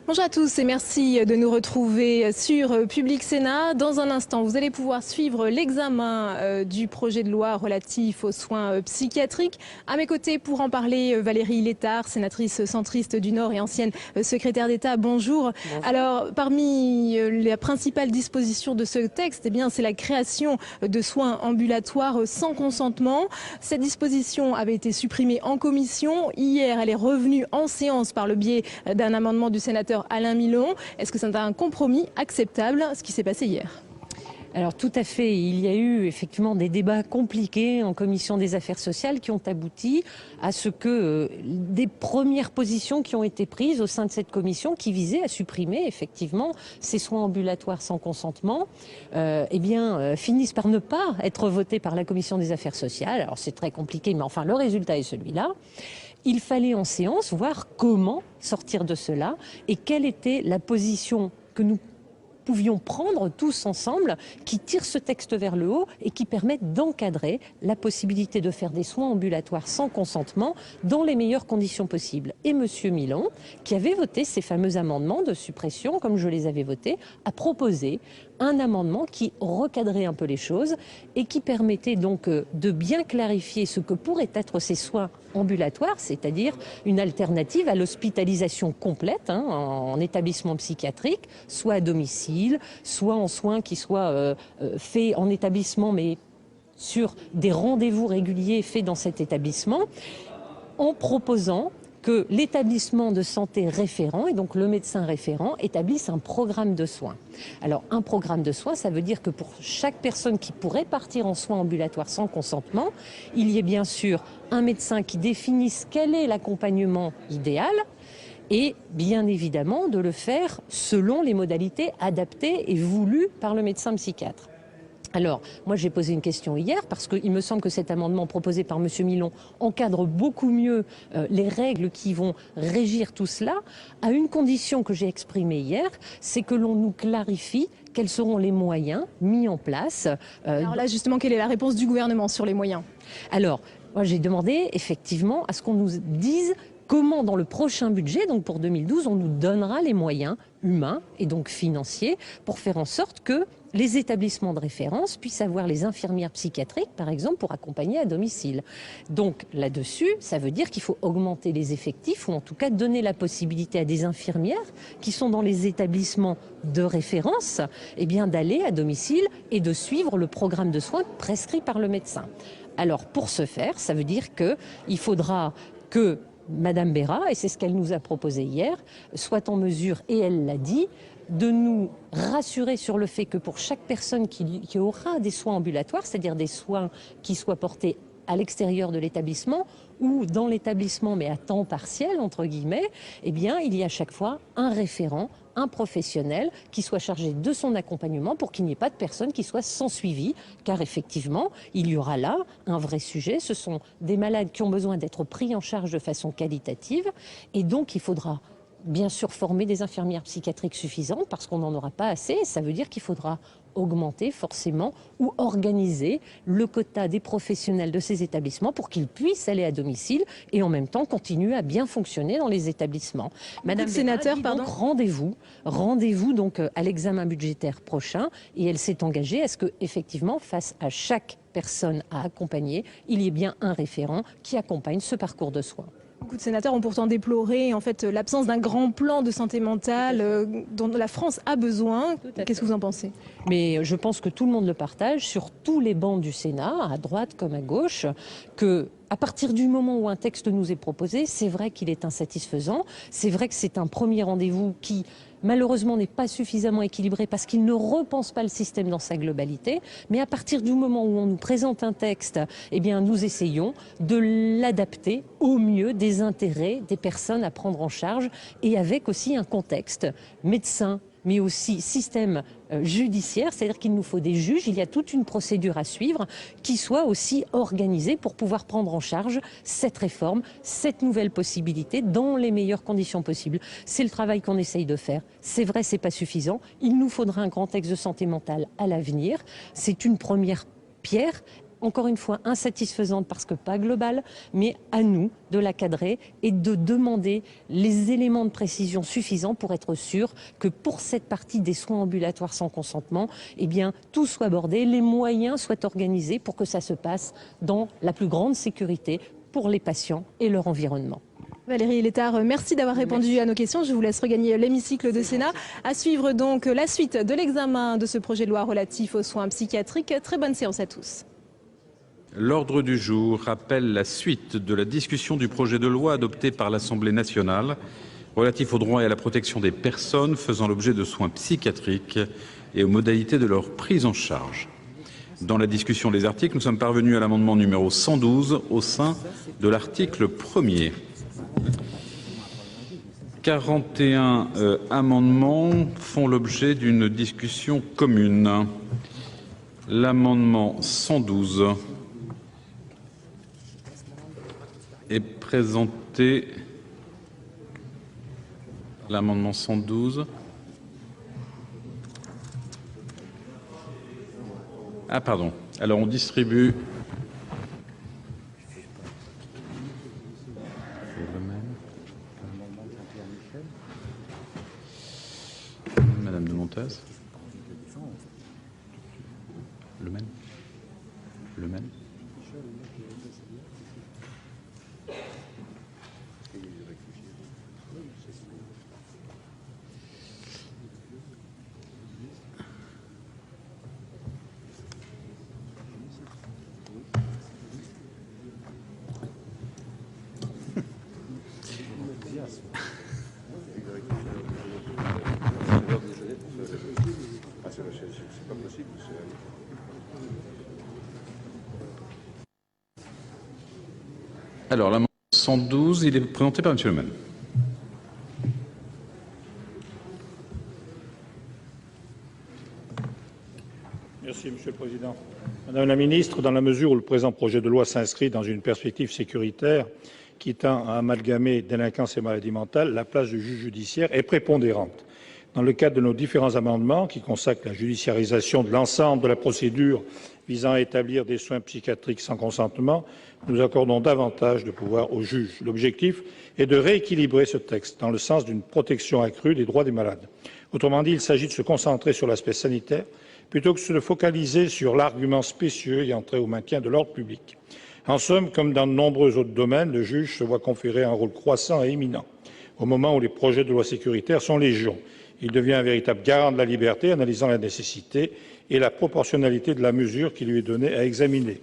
Bonjour à tous et merci de nous retrouver sur Public Sénat. Dans un instant, vous allez pouvoir suivre l'examen du projet de loi relatif aux soins psychiatriques. À mes côtés, pour en parler, Valérie Létard, sénatrice centriste du Nord et ancienne secrétaire d'État. Bonjour. Bonjour. Alors, parmi les principales dispositions de ce texte, eh bien, c'est la création de soins ambulatoires sans consentement. Cette disposition avait été supprimée en commission. Hier, elle est revenue en séance par le biais d'un amendement du sénateur Alain Milon. Est-ce que c'est un compromis acceptable, ce qui s'est passé hier ? Alors tout à fait, il y a eu effectivement des débats compliqués en commission des affaires sociales qui ont abouti à ce que des premières positions qui ont été prises au sein de cette commission qui visaient à supprimer effectivement ces soins ambulatoires sans consentement finissent par ne pas être votées par la commission des affaires sociales. Alors c'est très compliqué, mais enfin le résultat est celui-là. Il fallait en séance voir comment sortir de cela et quelle était la position que nous pouvions prendre tous ensemble qui tire ce texte vers le haut et qui permet d'encadrer la possibilité de faire des soins ambulatoires sans consentement dans les meilleures conditions possibles. Et M. Milon, qui avait voté ces fameux amendements de suppression, comme je les avais votés, a proposé un amendement qui recadrait un peu les choses et qui permettait donc de bien clarifier ce que pourraient être ces soins ambulatoires, c'est-à-dire une alternative à l'hospitalisation complète en établissement psychiatrique, soit à domicile, soit en soins qui soient faits en établissement, mais sur des rendez-vous réguliers faits dans cet établissement, en proposant que l'établissement de santé référent, et donc le médecin référent, établisse un programme de soins. Alors un programme de soins, ça veut dire que pour chaque personne qui pourrait partir en soins ambulatoires sans consentement, il y ait bien sûr un médecin qui définisse quel est l'accompagnement idéal, et bien évidemment de le faire selon les modalités adaptées et voulues par le médecin psychiatre. Alors, moi j'ai posé une question hier parce qu'il me semble que cet amendement proposé par M. Milon encadre beaucoup mieux les règles qui vont régir tout cela, à une condition que j'ai exprimée hier, c'est que l'on nous clarifie quels seront les moyens mis en place. Alors là justement, quelle est la réponse du gouvernement sur les moyens ? Alors, moi j'ai demandé effectivement à ce qu'on nous dise comment dans le prochain budget, donc pour 2012, on nous donnera les moyens humains et donc financiers pour faire en sorte que les établissements de référence puissent avoir les infirmières psychiatriques, par exemple, pour accompagner à domicile. Donc là-dessus, ça veut dire qu'il faut augmenter les effectifs ou en tout cas donner la possibilité à des infirmières qui sont dans les établissements de référence d'aller à domicile et de suivre le programme de soins prescrit par le médecin. Alors pour ce faire, ça veut dire qu'il faudra que Madame Béra, et c'est ce qu'elle nous a proposé hier, soit en mesure, et elle l'a dit, de nous rassurer sur le fait que pour chaque personne qui aura des soins ambulatoires, c'est-à-dire des soins qui soient portés à l'extérieur de l'établissement ou dans l'établissement mais à temps partiel, entre guillemets, il y a à chaque fois un référent, un professionnel qui soit chargé de son accompagnement pour qu'il n'y ait pas de personne qui soit sans suivi, car effectivement, il y aura là un vrai sujet. Ce sont des malades qui ont besoin d'être pris en charge de façon qualitative et donc il faudra bien sûr former des infirmières psychiatriques suffisantes parce qu'on n'en aura pas assez. Ça veut dire qu'il faudra augmenter forcément ou organiser le quota des professionnels de ces établissements pour qu'ils puissent aller à domicile et en même temps continuer à bien fonctionner dans les établissements. Madame Sénateur, rendez-vous donc à l'examen budgétaire prochain et elle s'est engagée à ce que effectivement face à chaque personne à accompagner, il y ait bien un référent qui accompagne ce parcours de soins. Beaucoup de sénateurs ont pourtant déploré l'absence d'un grand plan de santé mentale dont la France a besoin. Qu'est-ce que vous en pensez ? Mais je pense que tout le monde le partage sur tous les bancs du Sénat, à droite comme à gauche, que à partir du moment où un texte nous est proposé, c'est vrai qu'il est insatisfaisant, c'est vrai que c'est un premier rendez-vous qui malheureusement n'est pas suffisamment équilibré parce qu'il ne repense pas le système dans sa globalité, mais à partir du moment où on nous présente un texte, nous essayons de l'adapter au mieux des intérêts des personnes à prendre en charge et avec aussi un contexte médecin, mais aussi système judiciaire, c'est-à-dire qu'il nous faut des juges, il y a toute une procédure à suivre qui soit aussi organisée pour pouvoir prendre en charge cette réforme, cette nouvelle possibilité dans les meilleures conditions possibles. C'est le travail qu'on essaye de faire. C'est vrai, c'est pas suffisant. Il nous faudra un grand texte de santé mentale à l'avenir. C'est une première pierre. Encore une fois, insatisfaisante parce que pas globale, mais à nous de la cadrer et de demander les éléments de précision suffisants pour être sûr que pour cette partie des soins ambulatoires sans consentement, eh bien, tout soit bordé, les moyens soient organisés pour que ça se passe dans la plus grande sécurité pour les patients et leur environnement. Valérie Létard, merci d'avoir répondu à nos questions. Je vous laisse regagner l'hémicycle de Sénat. À suivre donc la suite de l'examen de ce projet de loi relatif aux soins psychiatriques. Très bonne séance à tous. L'ordre du jour rappelle la suite de la discussion du projet de loi adopté par l'Assemblée nationale relatif aux droits et à la protection des personnes faisant l'objet de soins psychiatriques et aux modalités de leur prise en charge. Dans la discussion des articles, nous sommes parvenus à l'amendement numéro 112 au sein de l'article 1er. 41 amendements font l'objet d'une discussion commune. L'amendement 112 est présenté. L'amendement 112. Ah pardon. Alors on distribue. Madame de Montez. Le même. Le même. Alors, l'amendement 112, il est présenté par M. Le Maine. Merci, Monsieur le Président. Madame la Ministre, dans la mesure où le présent projet de loi s'inscrit dans une perspective sécuritaire qui tend à amalgamer délinquance et maladie mentale, la place du juge judiciaire est prépondérante. Dans le cadre de nos différents amendements qui consacrent la judiciarisation de l'ensemble de la procédure visant à établir des soins psychiatriques sans consentement, nous accordons davantage de pouvoir aux juges. L'objectif est de rééquilibrer ce texte dans le sens d'une protection accrue des droits des malades. Autrement dit, il s'agit de se concentrer sur l'aspect sanitaire plutôt que de se focaliser sur l'argument spécieux ayant trait au maintien de l'ordre public. En somme, comme dans de nombreux autres domaines, le juge se voit conférer un rôle croissant et éminent. Au moment où les projets de loi sécuritaire sont légion, il devient un véritable garant de la liberté, analysant la nécessité et la proportionnalité de la mesure qui lui est donnée à examiner.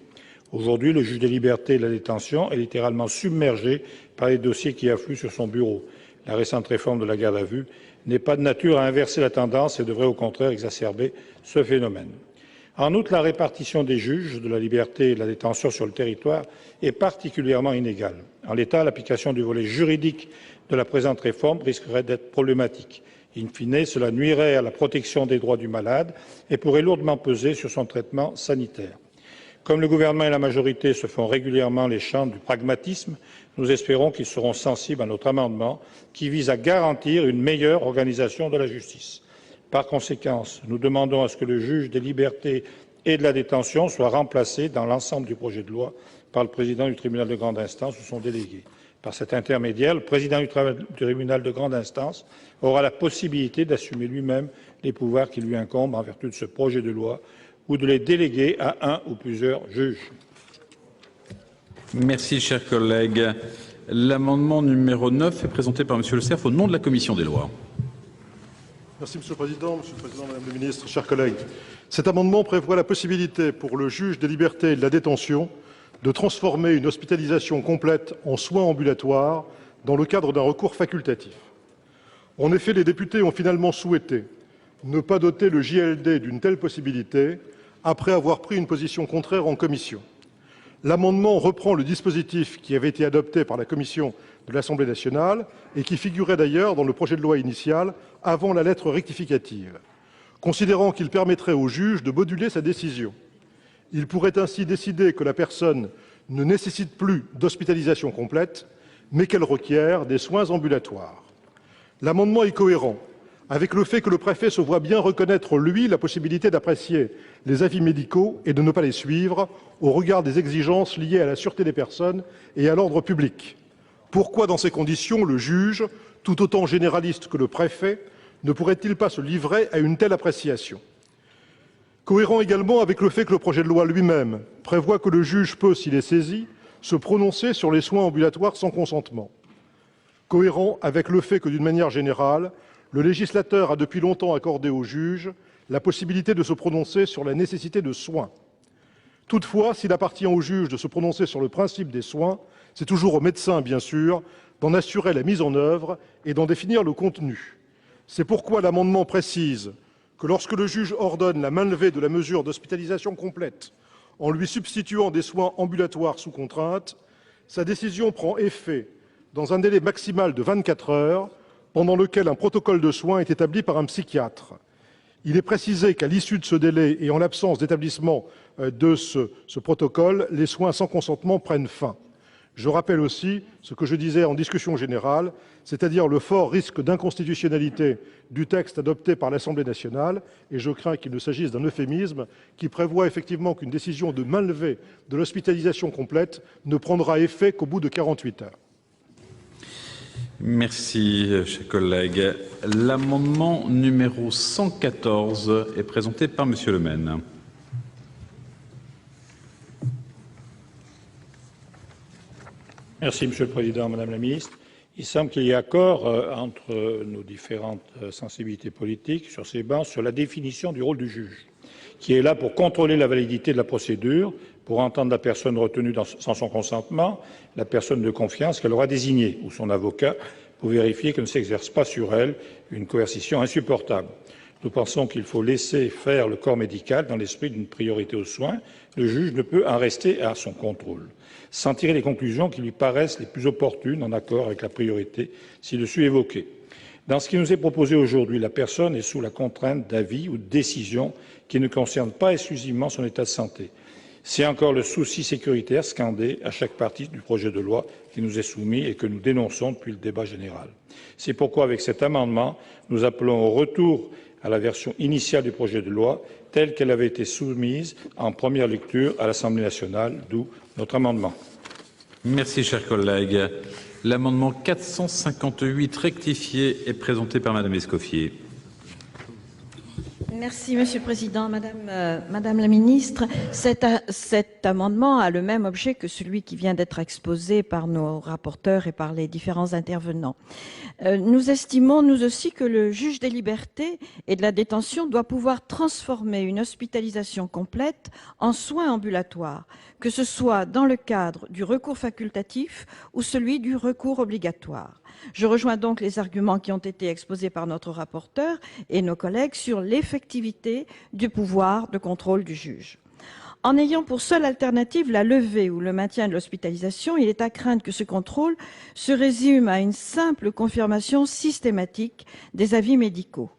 Aujourd'hui, le juge des libertés et de la détention est littéralement submergé par les dossiers qui affluent sur son bureau. La récente réforme de la garde à vue n'est pas de nature à inverser la tendance et devrait au contraire exacerber ce phénomène. En outre, la répartition des juges de la liberté et de la détention sur le territoire est particulièrement inégale. En l'état, l'application du volet juridique de la présente réforme risquerait d'être problématique. In fine, cela nuirait à la protection des droits du malade et pourrait lourdement peser sur son traitement sanitaire. Comme le gouvernement et la majorité se font régulièrement les chants du pragmatisme, nous espérons qu'ils seront sensibles à notre amendement qui vise à garantir une meilleure organisation de la justice. Par conséquent, nous demandons à ce que le juge des libertés et de la détention soit remplacé dans l'ensemble du projet de loi par le président du tribunal de grande instance ou son délégué. Par cet intermédiaire, le président du tribunal de grande instance aura la possibilité d'assumer lui-même les pouvoirs qui lui incombent en vertu de ce projet de loi ou de les déléguer à un ou plusieurs juges. Merci, chers collègues. L'amendement numéro 9 est présenté par M. Le Cerf au nom de la Commission des lois. Merci, Monsieur le Président, Madame la Ministre, chers collègues. Cet amendement prévoit la possibilité pour le juge des libertés et de la détention de transformer une hospitalisation complète en soins ambulatoires dans le cadre d'un recours facultatif. En effet, les députés ont finalement souhaité ne pas doter le JLD d'une telle possibilité après avoir pris une position contraire en commission. L'amendement reprend le dispositif qui avait été adopté par la commission de l'Assemblée nationale et qui figurait d'ailleurs dans le projet de loi initial avant la lettre rectificative, considérant qu'il permettrait au juge de moduler sa décision. Il pourrait ainsi décider que la personne ne nécessite plus d'hospitalisation complète, mais qu'elle requiert des soins ambulatoires. L'amendement est cohérent avec le fait que le préfet se voit bien reconnaître, lui, la possibilité d'apprécier les avis médicaux et de ne pas les suivre au regard des exigences liées à la sûreté des personnes et à l'ordre public. Pourquoi, dans ces conditions, le juge, tout autant généraliste que le préfet, ne pourrait-il pas se livrer à une telle appréciation? Cohérent également avec le fait que le projet de loi lui-même prévoit que le juge peut, s'il est saisi, se prononcer sur les soins ambulatoires sans consentement. Cohérent avec le fait que, d'une manière générale, le législateur a depuis longtemps accordé au juge la possibilité de se prononcer sur la nécessité de soins. Toutefois, s'il appartient au juge de se prononcer sur le principe des soins, c'est toujours au médecin, bien sûr, d'en assurer la mise en œuvre et d'en définir le contenu. C'est pourquoi l'amendement précise que lorsque le juge ordonne la mainlevée de la mesure d'hospitalisation complète en lui substituant des soins ambulatoires sous contrainte, sa décision prend effet dans un délai maximal de 24 heures, pendant lequel un protocole de soins est établi par un psychiatre. Il est précisé qu'à l'issue de ce délai et en l'absence d'établissement de ce protocole, les soins sans consentement prennent fin. Je rappelle aussi ce que je disais en discussion générale, c'est-à-dire le fort risque d'inconstitutionnalité du texte adopté par l'Assemblée nationale, et je crains qu'il ne s'agisse d'un euphémisme qui prévoit effectivement qu'une décision de mainlevée de l'hospitalisation complète ne prendra effet qu'au bout de 48 heures. Merci, chers collègues. L'amendement numéro 114 est présenté par Monsieur Le Maine. Merci, Monsieur le Président, Madame la Ministre. Il semble qu'il y ait accord entre nos différentes sensibilités politiques sur ces bancs sur la définition du rôle du juge, qui est là pour contrôler la validité de la procédure, pour entendre la personne retenue sans son consentement, la personne de confiance qu'elle aura désignée, ou son avocat, pour vérifier que ne s'exerce pas sur elle une coercition insupportable. Nous pensons qu'il faut laisser faire le corps médical dans l'esprit d'une priorité aux soins. Le juge ne peut en rester à son contrôle, sans tirer les conclusions qui lui paraissent les plus opportunes en accord avec la priorité ci-dessus évoquée. Dans ce qui nous est proposé aujourd'hui, la personne est sous la contrainte d'avis ou de décision qui ne concernent pas exclusivement son état de santé. C'est encore le souci sécuritaire scandé à chaque partie du projet de loi qui nous est soumis et que nous dénonçons depuis le débat général. C'est pourquoi, avec cet amendement, nous appelons au retour à la version initiale du projet de loi telle qu'elle avait été soumise en première lecture à l'Assemblée nationale, d'où notre amendement. Merci, chers collègues. L'amendement 458 rectifié est présenté par Madame Escoffier. Merci, Monsieur le Président. Madame la Ministre, cet amendement a le même objet que celui qui vient d'être exposé par nos rapporteurs et par les différents intervenants. Nous estimons, nous aussi, que le juge des libertés et de la détention doit pouvoir transformer une hospitalisation complète en soins ambulatoires, que ce soit dans le cadre du recours facultatif ou celui du recours obligatoire. Je rejoins donc les arguments qui ont été exposés par notre rapporteur et nos collègues sur l'effectivité du pouvoir de contrôle du juge. En ayant pour seule alternative la levée ou le maintien de l'hospitalisation, il est à craindre que ce contrôle se résume à une simple confirmation systématique des avis médicaux.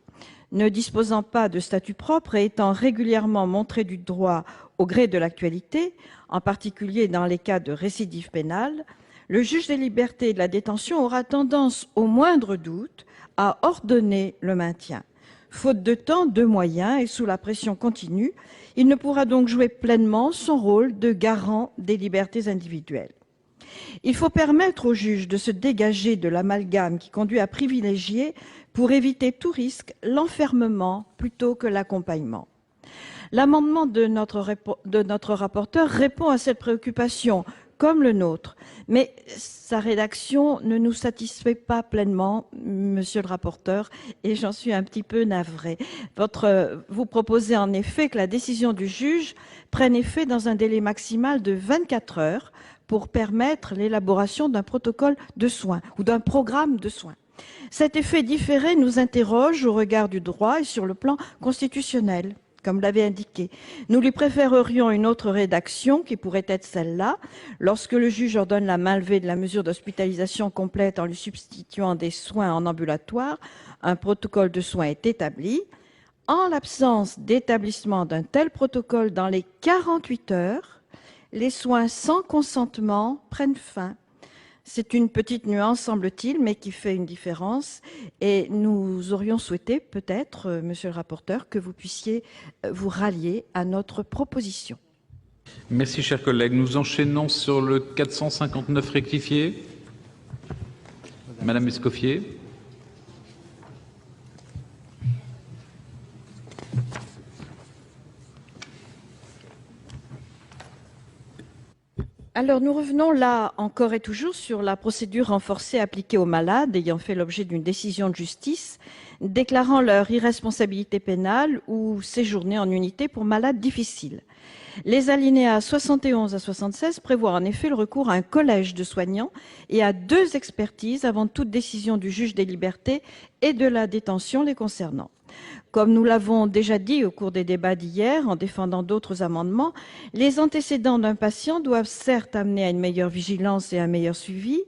Ne disposant pas de statut propre et étant régulièrement montré du doigt au gré de l'actualité, en particulier dans les cas de récidive pénale, le juge des libertés et de la détention aura tendance, au moindre doute, à ordonner le maintien. Faute de temps, de moyens et sous la pression continue, il ne pourra donc jouer pleinement son rôle de garant des libertés individuelles. Il faut permettre au juge de se dégager de l'amalgame qui conduit à privilégier, pour éviter tout risque, l'enfermement plutôt que l'accompagnement. L'amendement de notre rapporteur répond à cette préoccupation, comme le nôtre, mais sa rédaction ne nous satisfait pas pleinement, monsieur le rapporteur, et j'en suis un petit peu navrée. Vous proposez en effet que la décision du juge prenne effet dans un délai maximal de 24 heures pour permettre l'élaboration d'un protocole de soins ou d'un programme de soins. Cet effet différé nous interroge au regard du droit et sur le plan constitutionnel. comme l'avait indiqué. Nous lui préférerions une autre rédaction qui pourrait être celle-là. Lorsque le juge ordonne la mainlevée de la mesure d'hospitalisation complète en lui substituant des soins en ambulatoire, un protocole de soins est établi. En l'absence d'établissement d'un tel protocole dans les 48 heures, les soins sans consentement prennent fin. C'est une petite nuance, semble-t-il, mais qui fait une différence. Et nous aurions souhaité, peut-être, monsieur le rapporteur, que vous puissiez vous rallier à notre proposition. Merci, chers collègues. Nous enchaînons sur le 459 rectifié. Madame Escoffier. Alors, nous revenons là encore et toujours sur la procédure renforcée appliquée aux malades ayant fait l'objet d'une décision de justice déclarant leur irresponsabilité pénale ou séjourner en unité pour malades difficiles. Les alinéas 71 à 76 prévoient en effet le recours à un collège de soignants et à 2 expertises avant toute décision du juge des libertés et de la détention les concernant. Comme nous l'avons déjà dit au cours des débats d'hier, en défendant d'autres amendements, les antécédents d'un patient doivent certes amener à une meilleure vigilance et un meilleur suivi,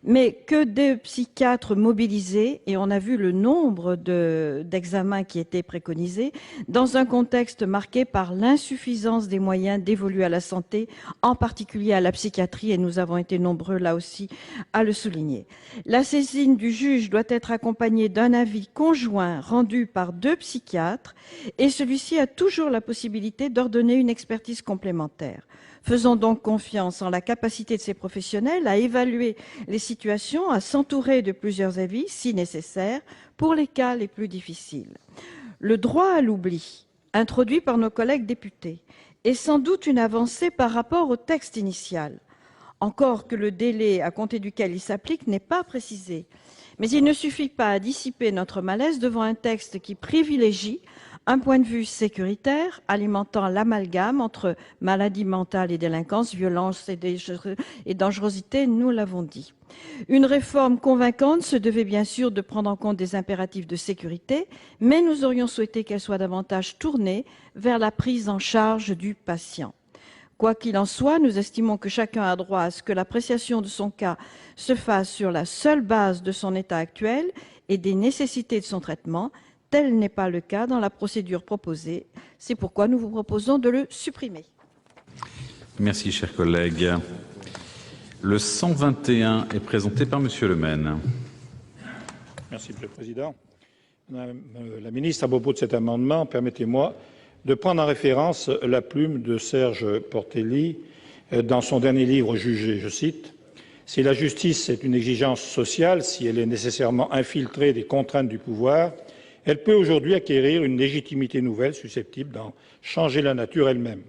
mais que des psychiatres mobilisés, et on a vu le nombre d'examens qui étaient préconisés, dans un contexte marqué par l'insuffisance des moyens dévolus à la santé, en particulier à la psychiatrie, et nous avons été nombreux là aussi à le souligner. La saisine du juge doit être accompagnée d'un avis conjoint rendu par 2 psychiatres et celui-ci a toujours la possibilité d'ordonner une expertise complémentaire. Faisons donc confiance en la capacité de ces professionnels à évaluer les situations, à s'entourer de plusieurs avis si nécessaire pour les cas les plus difficiles. Le droit à l'oubli, introduit par nos collègues députés, est sans doute une avancée par rapport au texte initial. Encore que le délai à compter duquel il s'applique n'est pas précisé. Mais il ne suffit pas à dissiper notre malaise devant un texte qui privilégie un point de vue sécuritaire, alimentant l'amalgame entre maladie mentale et délinquance, violence et dangerosité, nous l'avons dit. Une réforme convaincante se devait bien sûr de prendre en compte des impératifs de sécurité, mais nous aurions souhaité qu'elle soit davantage tournée vers la prise en charge du patient. Quoi qu'il en soit, nous estimons que chacun a droit à ce que l'appréciation de son cas se fasse sur la seule base de son état actuel et des nécessités de son traitement. Tel n'est pas le cas dans la procédure proposée. C'est pourquoi nous vous proposons de le supprimer. Merci, chers collègues. Le 121 est présenté par Monsieur Le Maine. Merci, Monsieur le Président. Madame la ministre, à propos de cet amendement, permettez-moi de prendre en référence la plume de Serge Portelli dans son dernier livre jugé, je cite, « Si la justice est une exigence sociale, si elle est nécessairement infiltrée des contraintes du pouvoir, elle peut aujourd'hui acquérir une légitimité nouvelle susceptible d'en changer la nature elle-même.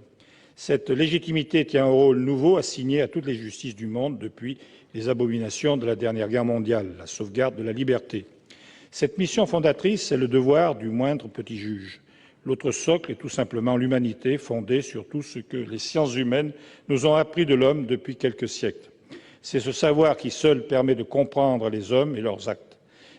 Cette légitimité tient un rôle nouveau assigné à toutes les justices du monde depuis les abominations de la dernière guerre mondiale, la sauvegarde de la liberté. Cette mission fondatrice est le devoir du moindre petit juge. L'autre socle est tout simplement l'humanité, fondée sur tout ce que les sciences humaines nous ont appris de l'homme depuis quelques siècles. C'est ce savoir qui seul permet de comprendre les hommes et leurs actes,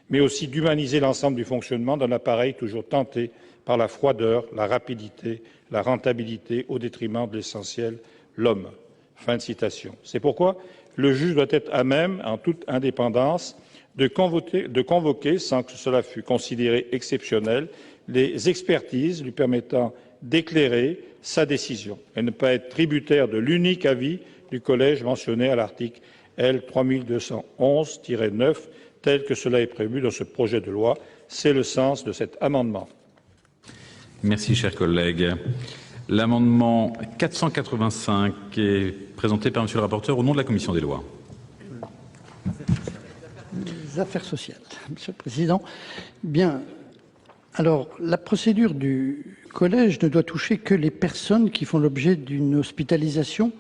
mais aussi d'humaniser l'ensemble du fonctionnement d'un appareil toujours tenté par la froideur, la rapidité, la rentabilité au détriment de l'essentiel, l'homme. » Fin de citation. C'est pourquoi le juge doit être à même, en toute indépendance, de convoquer, sans que cela fût considéré exceptionnel, les expertises lui permettant d'éclairer sa décision et ne pas être tributaire de l'unique avis du collège mentionné à l'article L. 3211-9 tel que cela est prévu dans ce projet de loi. C'est le sens de cet amendement. Merci, chers collègues. L'amendement 485 est présenté par Monsieur le rapporteur au nom de la Commission des lois. Les affaires sociales. Monsieur le Président, bien, alors la procédure du collège ne doit toucher que les personnes qui font l'objet d'une hospitalisation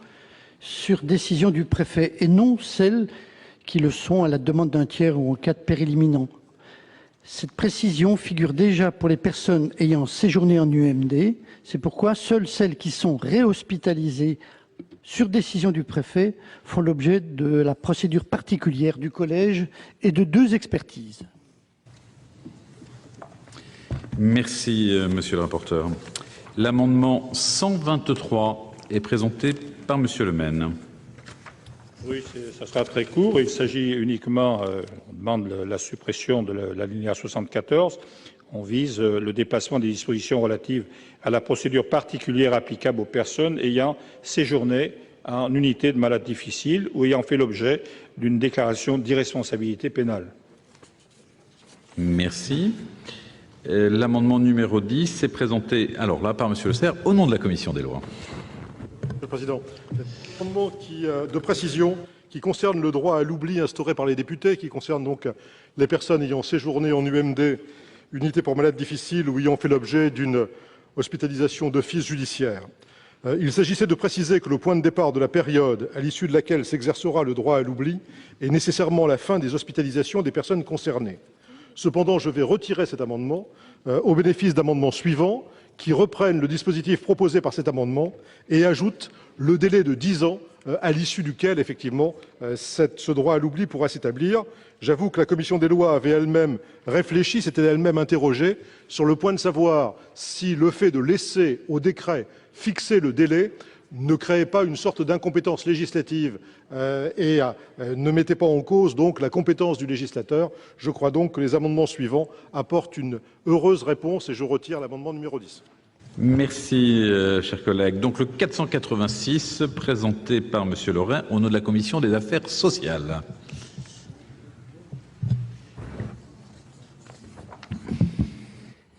sur décision du préfet et non celles qui le sont à la demande d'un tiers ou en cas de péril imminent. Cette précision figure déjà pour les personnes ayant séjourné en UMD. C'est pourquoi seules celles qui sont réhospitalisées sur décision du préfet font l'objet de la procédure particulière du collège et de 2 expertises. Merci, Monsieur le rapporteur. L'amendement 123 est présenté par Monsieur Le Maine. Oui, ça sera très court. Il s'agit uniquement, on demande la suppression de l'alinéa 74. On vise le dépassement des dispositions relatives à la procédure particulière applicable aux personnes ayant séjourné en unité de malades difficiles ou ayant fait l'objet d'une déclaration d'irresponsabilité pénale. Merci. L'amendement numéro 10 est présenté, alors là, par Monsieur Le Serre, au nom de la Commission des lois. Monsieur le Président, un amendement de précision qui concerne le droit à l'oubli instauré par les députés, qui concerne donc les personnes ayant séjourné en UMD, unité pour malades difficiles, ou ayant fait l'objet d'une hospitalisation d'office judiciaire. Il s'agissait de préciser que le point de départ de la période à l'issue de laquelle s'exercera le droit à l'oubli est nécessairement la fin des hospitalisations des personnes concernées. Cependant, je vais retirer cet amendement au bénéfice d'amendements suivants qui reprennent le dispositif proposé par cet amendement et ajoutent le délai de 10 ans à l'issue duquel, effectivement, ce droit à l'oubli pourra s'établir. J'avoue que la commission des lois avait elle-même réfléchi, s'était elle-même interrogée sur le point de savoir si le fait de laisser au décret fixer le délai ne créait pas une sorte d'incompétence législative et ne mettait pas en cause donc la compétence du législateur. Je crois donc que les amendements suivants apportent une heureuse réponse et je retire l'amendement numéro 10. Merci, chers collègues. Donc le 486, présenté par Monsieur Lorrain, au nom de la Commission des affaires sociales.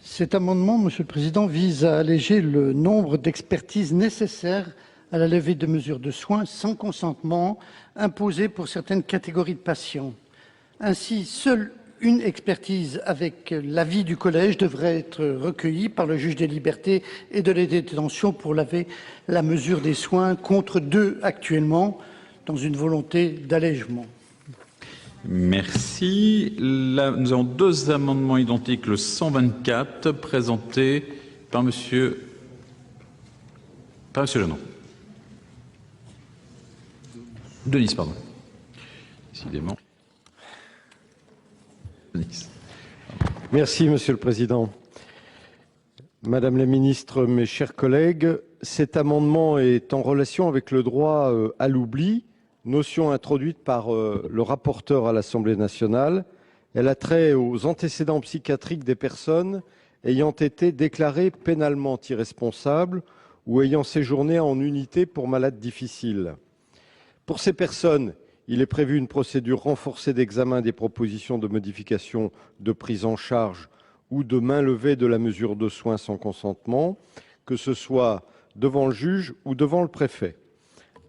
Cet amendement, Monsieur le Président, vise à alléger le nombre d'expertises nécessaires à la levée de mesures de soins sans consentement imposées pour certaines catégories de patients. Ainsi, seule une expertise avec l'avis du collège devrait être recueillie par le juge des libertés et de la détention pour lever la mesure des soins contre 2 actuellement, dans une volonté d'allègement. Merci. Là, nous avons 2 amendements identiques, le 124, présenté par Monsieur Jeannon. Denis, pardon. Décidément. Denis. Merci, Monsieur le Président. Madame la Ministre, mes chers collègues, cet amendement est en relation avec le droit à l'oubli, notion introduite par le rapporteur à l'Assemblée nationale. Elle a trait aux antécédents psychiatriques des personnes ayant été déclarées pénalement irresponsables ou ayant séjourné en unité pour malades difficiles. Pour ces personnes, il est prévu une procédure renforcée d'examen des propositions de modification de prise en charge ou de mainlevée de la mesure de soins sans consentement, que ce soit devant le juge ou devant le préfet.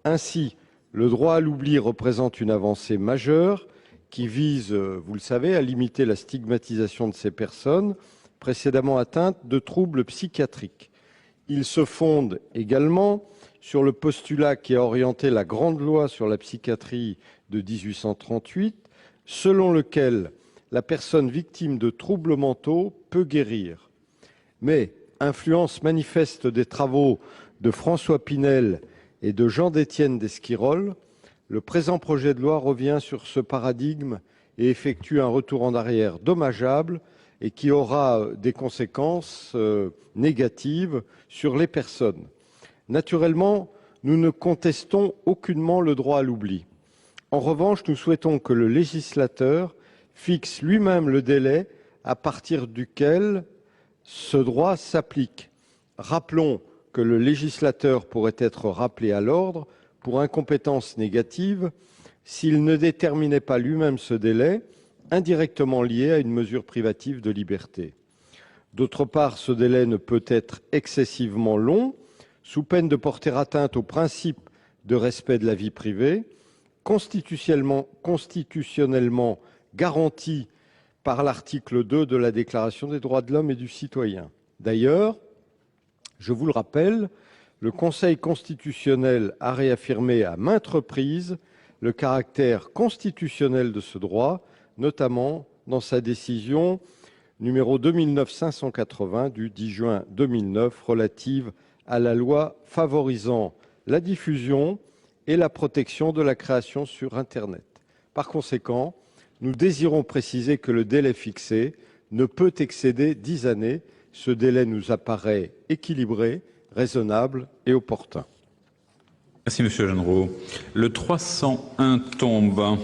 Ainsi, le droit à l'oubli représente une avancée majeure qui vise, vous le savez, à limiter la stigmatisation de ces personnes précédemment atteintes de troubles psychiatriques. Il se fonde également sur le postulat qui a orienté la grande loi sur la psychiatrie de 1838, selon lequel la personne victime de troubles mentaux peut guérir. Mais, influence manifeste des travaux de François Pinel et de Jean-d'Étienne d'Esquirol, le présent projet de loi revient sur ce paradigme et effectue un retour en arrière dommageable et qui aura des conséquences négatives sur les personnes. Naturellement, nous ne contestons aucunement le droit à l'oubli. En revanche, nous souhaitons que le législateur fixe lui-même le délai à partir duquel ce droit s'applique. Rappelons que le législateur pourrait être rappelé à l'ordre pour incompétence négative s'il ne déterminait pas lui-même ce délai, indirectement lié à une mesure privative de liberté. D'autre part, ce délai ne peut être excessivement long, sous peine de porter atteinte au principe de respect de la vie privée, constitutionnellement garanti par l'article 2 de la Déclaration des droits de l'homme et du citoyen. D'ailleurs, je vous le rappelle, le Conseil constitutionnel a réaffirmé à maintes reprises le caractère constitutionnel de ce droit, notamment dans sa décision numéro 2009-580 du 10 juin 2009 relative à la loi favorisant la diffusion et la protection de la création sur Internet. Par conséquent, nous désirons préciser que le délai fixé ne peut excéder 10 années, Ce délai nous apparaît équilibré, raisonnable et opportun. Merci Monsieur Genreau. Le 301 tombe.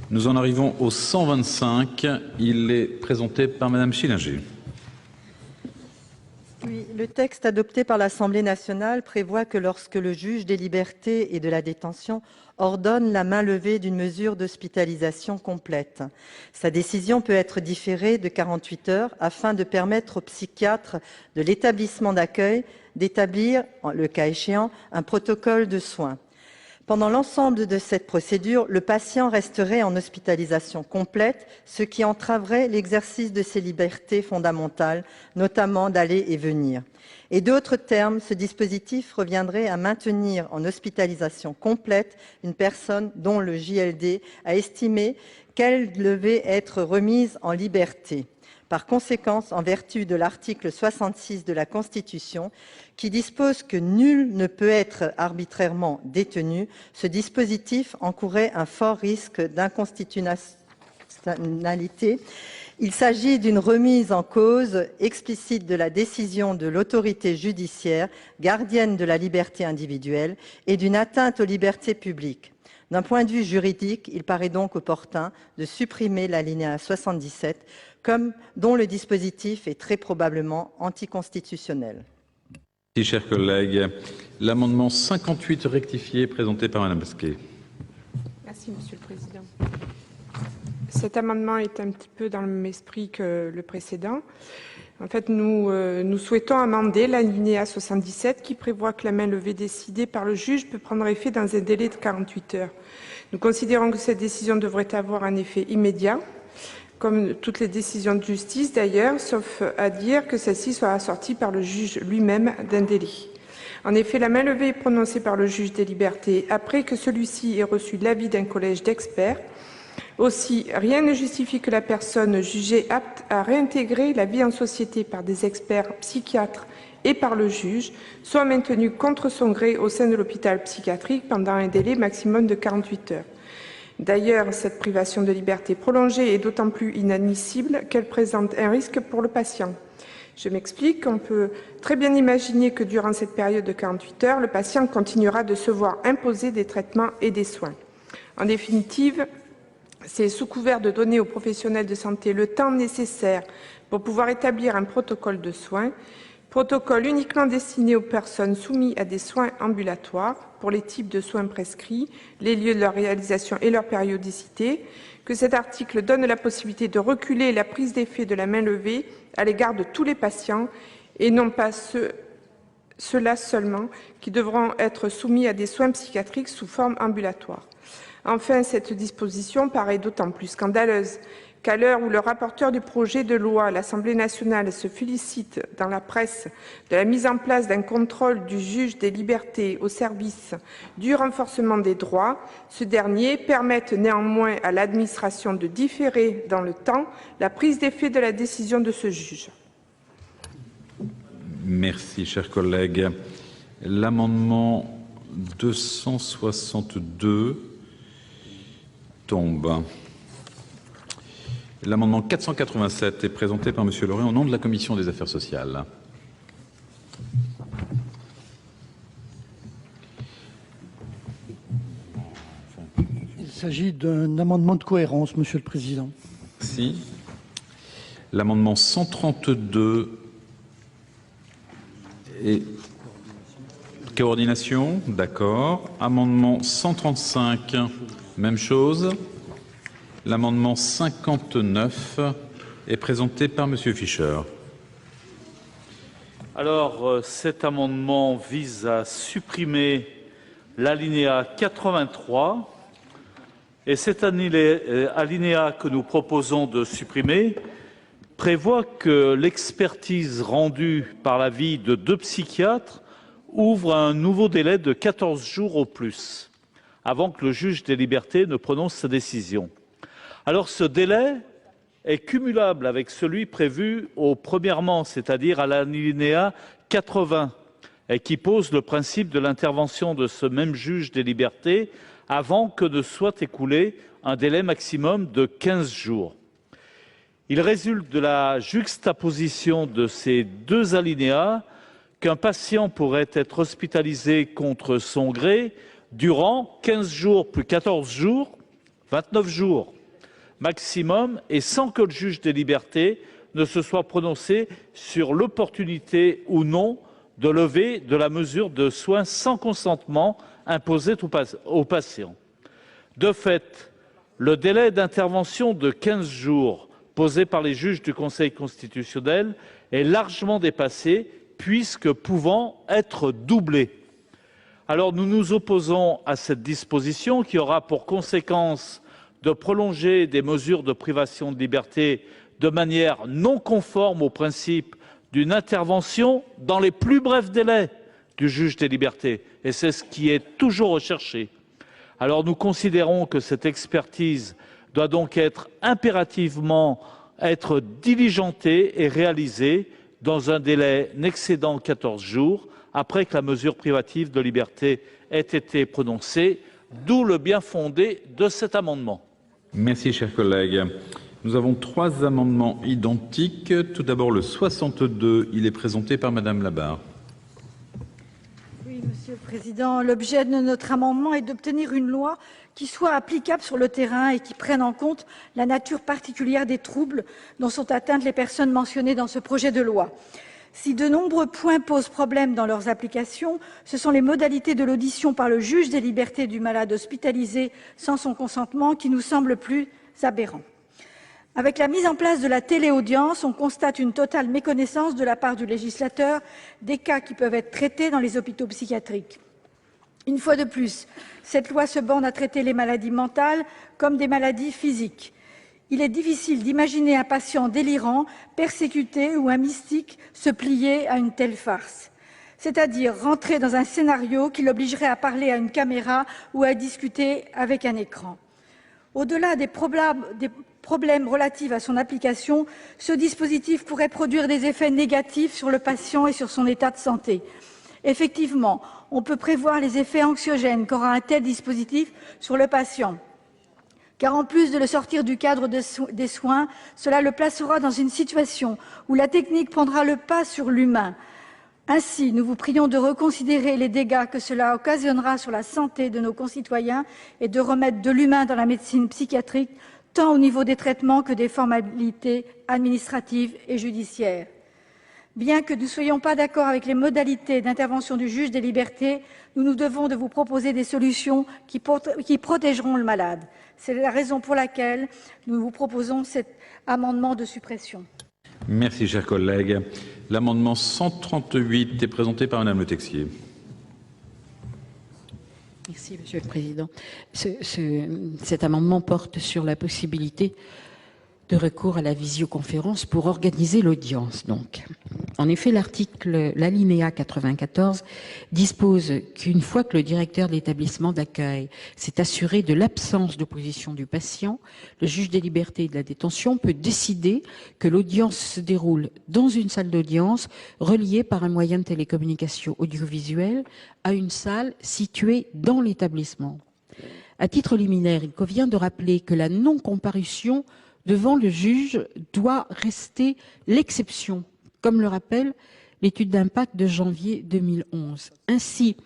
Nous en arrivons au 125. Il est présenté par Madame Schillinger. Oui, le texte adopté par l'Assemblée nationale prévoit que lorsque le juge des libertés et de la détention ordonne la mainlevée d'une mesure d'hospitalisation complète, sa décision peut être différée de 48 heures afin de permettre au psychiatre de l'établissement d'accueil d'établir, le cas échéant, un protocole de soins. Pendant l'ensemble de cette procédure, le patient resterait en hospitalisation complète, ce qui entraverait l'exercice de ses libertés fondamentales, notamment d'aller et venir. Et d'autres termes, ce dispositif reviendrait à maintenir en hospitalisation complète une personne dont le JLD a estimé qu'elle devait être remise en liberté. Par conséquent, en vertu de l'article 66 de la Constitution, qui dispose que nul ne peut être arbitrairement détenu, ce dispositif encourait un fort risque d'inconstitutionnalité. Il s'agit d'une remise en cause explicite de la décision de l'autorité judiciaire, gardienne de la liberté individuelle, et d'une atteinte aux libertés publiques. D'un point de vue juridique, il paraît donc opportun de supprimer l'alinéa 77, dont le dispositif est très probablement anticonstitutionnel. Merci, chers collègues. L'amendement 58 rectifié, présenté par Madame Basquet. Merci, Monsieur le Président. Cet amendement est un petit peu dans le même esprit que le précédent. En fait, nous souhaitons amender l'alinéa 77 qui prévoit que la mainlevée décidée par le juge peut prendre effet dans un délai de 48 heures. Nous considérons que cette décision devrait avoir un effet immédiat, comme toutes les décisions de justice d'ailleurs, sauf à dire que celle-ci soit assortie par le juge lui-même d'un délai. En effet, la mainlevée est prononcée par le juge des libertés après que celui-ci ait reçu l'avis d'un collège d'experts. Aussi, rien ne justifie que la personne jugée apte à réintégrer la vie en société par des experts psychiatres et par le juge soit maintenue contre son gré au sein de l'hôpital psychiatrique pendant un délai maximum de 48 heures. D'ailleurs, cette privation de liberté prolongée est d'autant plus inadmissible qu'elle présente un risque pour le patient. Je m'explique, on peut très bien imaginer que durant cette période de 48 heures, le patient continuera de se voir imposer des traitements et des soins. En définitive, c'est sous couvert de donner aux professionnels de santé le temps nécessaire pour pouvoir établir un protocole de soins, protocole uniquement destiné aux personnes soumises à des soins ambulatoires pour les types de soins prescrits, les lieux de leur réalisation et leur périodicité, que cet article donne la possibilité de reculer la prise d'effet de la mainlevée à l'égard de tous les patients et non pas ceux-là seulement qui devront être soumis à des soins psychiatriques sous forme ambulatoire. Enfin, cette disposition paraît d'autant plus scandaleuse qu'à l'heure où le rapporteur du projet de loi, l'Assemblée nationale, se félicite dans la presse de la mise en place d'un contrôle du juge des libertés au service du renforcement des droits, ce dernier permette néanmoins à l'administration de différer dans le temps la prise d'effet de la décision de ce juge. Merci, chers collègues. L'amendement 262 tombe. L'amendement 487 est présenté par Monsieur Laurey au nom de la Commission des Affaires sociales. Il s'agit d'un amendement de cohérence, Monsieur le Président. Merci. L'amendement 132 et coordination, d'accord. Amendement 135, même chose. L'amendement 59 est présenté par Monsieur Fischer. Alors, cet amendement vise à supprimer l'alinéa 83. Et cet alinéa que nous proposons de supprimer prévoit que l'expertise rendue par l'avis de 2 psychiatres ouvre un nouveau délai de 14 jours au plus, avant que le juge des libertés ne prononce sa décision. Alors ce délai est cumulable avec celui prévu au premièrement, c'est-à-dire à l'alinéa 80, et qui pose le principe de l'intervention de ce même juge des libertés avant que ne soit écoulé un délai maximum de 15 jours. Il résulte de la juxtaposition de ces deux alinéas qu'un patient pourrait être hospitalisé contre son gré durant 15 jours plus 14 jours, 29 jours maximum, et sans que le juge des libertés ne se soit prononcé sur l'opportunité ou non de lever de la mesure de soins sans consentement imposée au patient. De fait, le délai d'intervention de 15 jours posé par les juges du Conseil constitutionnel est largement dépassé, puisque pouvant être doublé. Alors nous nous opposons à cette disposition qui aura pour conséquence de prolonger des mesures de privation de liberté de manière non conforme au principe d'une intervention dans les plus brefs délais du juge des libertés. Et c'est ce qui est toujours recherché. Alors nous considérons que cette expertise doit donc être impérativement diligentée et réalisée dans un délai n'excédant 14 jours après que la mesure privative de liberté ait été prononcée, d'où le bien fondé de cet amendement. Merci, chers collègues. Nous avons 3 amendements identiques. Tout d'abord, le 62, il est présenté par Madame Labarre. Oui, Monsieur le Président, l'objet de notre amendement est d'obtenir une loi qui soit applicable sur le terrain et qui prenne en compte la nature particulière des troubles dont sont atteintes les personnes mentionnées dans ce projet de loi. Si de nombreux points posent problème dans leurs applications, ce sont les modalités de l'audition par le juge des libertés du malade hospitalisé sans son consentement qui nous semblent plus aberrants. Avec la mise en place de la téléaudience, on constate une totale méconnaissance de la part du législateur des cas qui peuvent être traités dans les hôpitaux psychiatriques. Une fois de plus, cette loi se borne à traiter les maladies mentales comme des maladies physiques. Il est difficile d'imaginer un patient délirant, persécuté ou un mystique se plier à une telle farce, c'est-à-dire rentrer dans un scénario qui l'obligerait à parler à une caméra ou à discuter avec un écran. Au-delà des problèmes relatifs à son application, ce dispositif pourrait produire des effets négatifs sur le patient et sur son état de santé. Effectivement, on peut prévoir les effets anxiogènes qu'aura un tel dispositif sur le patient. Car en plus de le sortir du cadre des soins, cela le placera dans une situation où la technique prendra le pas sur l'humain. Ainsi, nous vous prions de reconsidérer les dégâts que cela occasionnera sur la santé de nos concitoyens et de remettre de l'humain dans la médecine psychiatrique, tant au niveau des traitements que des formalités administratives et judiciaires. Bien que nous ne soyons pas d'accord avec les modalités d'intervention du juge des libertés, nous nous devons de vous proposer des solutions qui protégeront le malade. C'est la raison pour laquelle nous vous proposons cet amendement de suppression. Merci, chers collègues. L'amendement 138 est présenté par Madame Le Texier. Merci, Monsieur le Président. Cet amendement porte sur la possibilité de recours à la visioconférence pour organiser l'audience. Donc, en effet, l'alinéa 94 dispose qu'une fois que le directeur de l'établissement d'accueil s'est assuré de l'absence d'opposition du patient, le juge des libertés et de la détention peut décider que l'audience se déroule dans une salle d'audience reliée par un moyen de télécommunication audiovisuelle à une salle située dans l'établissement. À titre liminaire, il convient de rappeler que la non-comparution devant le juge doit rester l'exception, comme le rappelle l'étude d'impact de janvier 2011. Ainsi,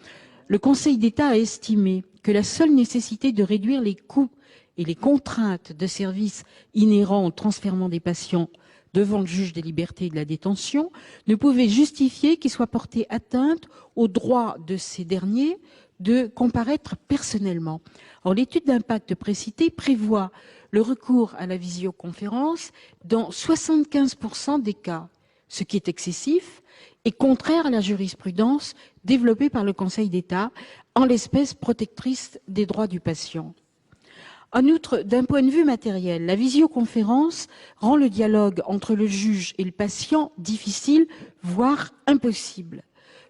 le Conseil d'État a estimé que la seule nécessité de réduire les coûts et les contraintes de service inhérents au transfèrement des patients devant le juge des libertés et de la détention ne pouvait justifier qu'il soit porté atteinte au droit de ces derniers de comparaître personnellement. Or, l'étude d'impact précitée prévoit le recours à la visioconférence dans 75% des cas, ce qui est excessif et contraire à la jurisprudence développée par le Conseil d'État, en l'espèce protectrice des droits du patient. En outre, d'un point de vue matériel, la visioconférence rend le dialogue entre le juge et le patient difficile, voire impossible.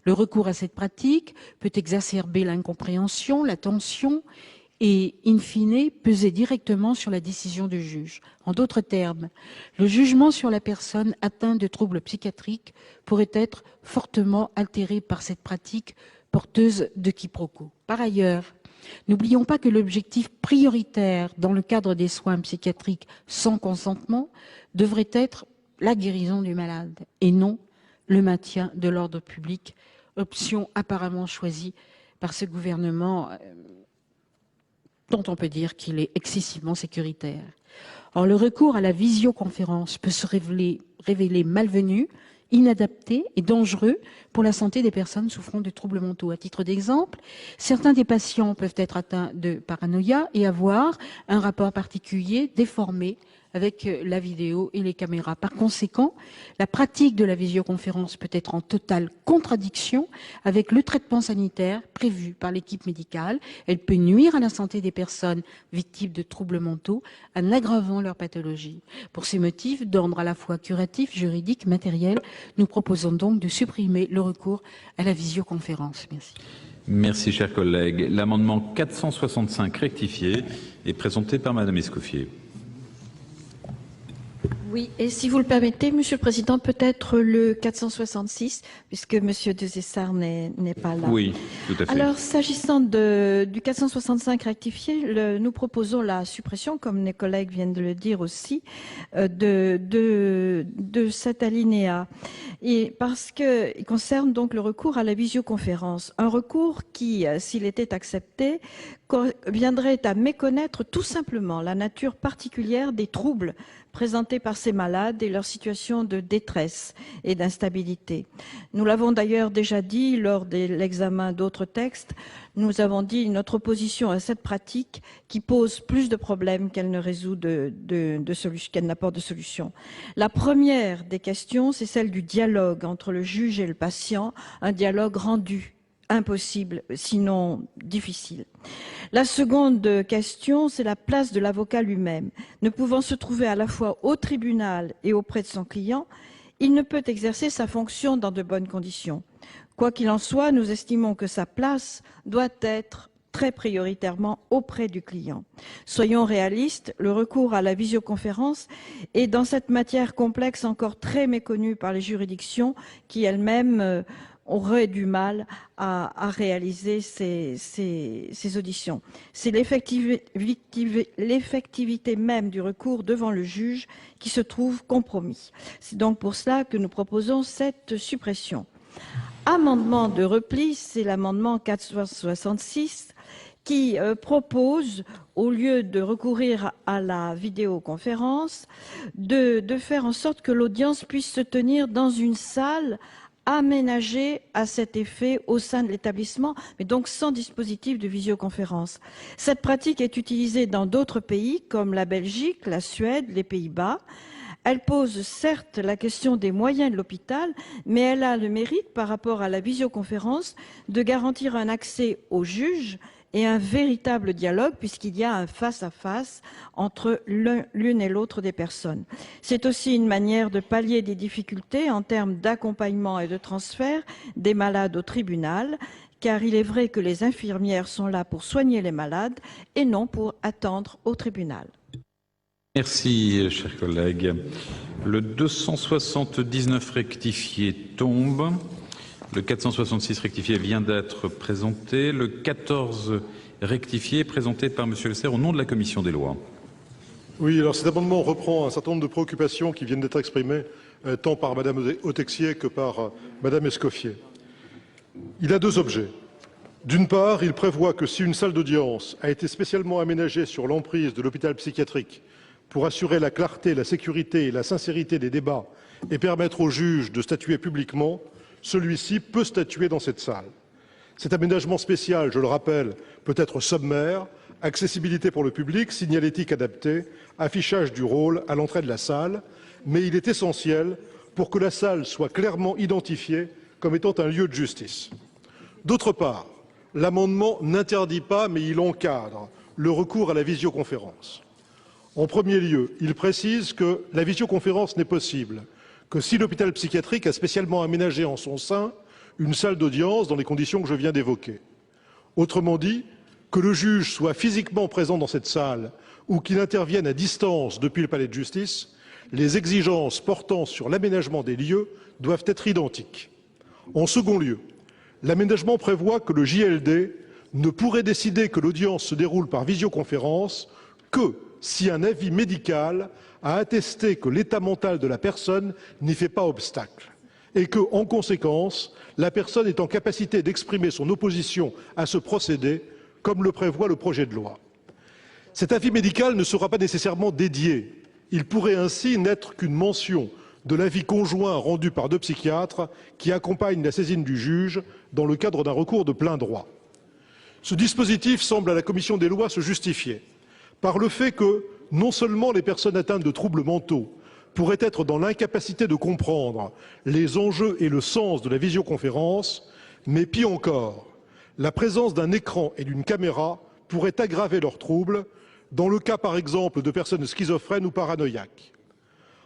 Le recours à cette pratique peut exacerber l'incompréhension, la tension et, in fine, peser directement sur la décision du juge. En d'autres termes, le jugement sur la personne atteinte de troubles psychiatriques pourrait être fortement altéré par cette pratique porteuse de quiproquos. Par ailleurs, N'oublions pas que l'objectif prioritaire dans le cadre des soins psychiatriques sans consentement devrait être la guérison du malade et non le maintien de l'ordre public, option apparemment choisie par ce gouvernement dont on peut dire qu'il est excessivement sécuritaire. Or, le recours à la visioconférence peut se révéler malvenu, inadapté et dangereux pour la santé des personnes souffrant de troubles mentaux. À titre d'exemple, certains des patients peuvent être atteints de paranoïa et avoir un rapport particulier déformé avec la vidéo et les caméras. Par conséquent, la pratique de la visioconférence peut être en totale contradiction avec le traitement sanitaire prévu par l'équipe médicale. Elle peut nuire à la santé des personnes victimes de troubles mentaux en aggravant leur pathologie. Pour ces motifs d'ordre à la fois curatif, juridique, matériel, nous proposons donc de supprimer le recours à la visioconférence. Merci. Merci, chers collègues. L'amendement 465 rectifié est présenté par Madame Escoffier. Oui, et si vous le permettez, Monsieur le Président, peut-être le 466, puisque Monsieur Desessard n'est pas là. Oui, tout à fait. Alors, s'agissant du 465 rectifié, nous proposons la suppression, comme mes collègues viennent de le dire aussi, de cet alinéa. Et parce qu'il concerne donc le recours à la visioconférence. Un recours qui, s'il était accepté, viendrait à méconnaître tout simplement la nature particulière des troubles présentés par ces malades et leur situation de détresse et d'instabilité. Nous l'avons d'ailleurs déjà dit lors de l'examen d'autres textes, nous avons dit notre opposition à cette pratique qui pose plus de problèmes qu'elle ne résout qu'elle n'apporte de solution. La première des questions, c'est celle du dialogue entre le juge et le patient, un dialogue rendu impossible, sinon difficile. La seconde question, c'est la place de l'avocat lui-même. Ne pouvant se trouver à la fois au tribunal et auprès de son client, il ne peut exercer sa fonction dans de bonnes conditions. Quoi qu'il en soit, nous estimons que sa place doit être très prioritairement auprès du client. Soyons réalistes, le recours à la visioconférence est dans cette matière complexe encore très méconnue par les juridictions qui elles-mêmes aurait du mal à réaliser ces auditions. C'est l'effectivité même du recours devant le juge qui se trouve compromis. C'est donc pour cela que nous proposons cette suppression. Amendement de repli, c'est l'amendement 466 qui propose, au lieu de recourir à la vidéoconférence, de faire en sorte que l'audience puisse se tenir dans une salle aménagé à cet effet au sein de l'établissement, mais donc sans dispositif de visioconférence. Cette pratique est utilisée dans d'autres pays comme la Belgique, la Suède, les Pays-Bas. Elle pose certes la question des moyens de l'hôpital, mais elle a le mérite par rapport à la visioconférence de garantir un accès au juge et un véritable dialogue puisqu'il y a un face-à-face entre l'une et l'autre des personnes. C'est aussi une manière de pallier des difficultés en termes d'accompagnement et de transfert des malades au tribunal, car il est vrai que les infirmières sont là pour soigner les malades et non pour attendre au tribunal. Merci, chers collègues. Le 279 rectifié tombe. Le 466 rectifié vient d'être présenté. Le 14 rectifié est présenté par Monsieur Le Serre au nom de la Commission des lois. Oui, alors cet amendement reprend un certain nombre de préoccupations qui viennent d'être exprimées tant par Madame Autexier que par Madame Escoffier. Il a deux objets. D'une part, il prévoit que si une salle d'audience a été spécialement aménagée sur l'emprise de l'hôpital psychiatrique pour assurer la clarté, la sécurité et la sincérité des débats et permettre au juge de statuer publiquement, celui-ci peut statuer dans cette salle. Cet aménagement spécial, je le rappelle, peut être sommaire, accessibilité pour le public, signalétique adaptée, affichage du rôle à l'entrée de la salle, mais il est essentiel pour que la salle soit clairement identifiée comme étant un lieu de justice. D'autre part, l'amendement n'interdit pas, mais il encadre le recours à la visioconférence. En premier lieu, il précise que la visioconférence n'est possible que si l'hôpital psychiatrique a spécialement aménagé en son sein une salle d'audience dans les conditions que je viens d'évoquer. Autrement dit, que le juge soit physiquement présent dans cette salle ou qu'il intervienne à distance depuis le palais de justice, les exigences portant sur l'aménagement des lieux doivent être identiques. En second lieu, l'aménagement prévoit que le JLD ne pourrait décider que l'audience se déroule par visioconférence que si un avis médical a attesté que l'état mental de la personne n'y fait pas obstacle et que, en conséquence, la personne est en capacité d'exprimer son opposition à ce procédé, comme le prévoit le projet de loi. Cet avis médical ne sera pas nécessairement dédié. Il pourrait ainsi n'être qu'une mention de l'avis conjoint rendu par 2 psychiatres qui accompagnent la saisine du juge dans le cadre d'un recours de plein droit. Ce dispositif semble à la commission des lois se justifier par le fait que non seulement les personnes atteintes de troubles mentaux pourraient être dans l'incapacité de comprendre les enjeux et le sens de la visioconférence, mais pis encore, la présence d'un écran et d'une caméra pourrait aggraver leurs troubles, dans le cas par exemple de personnes schizophrènes ou paranoïaques.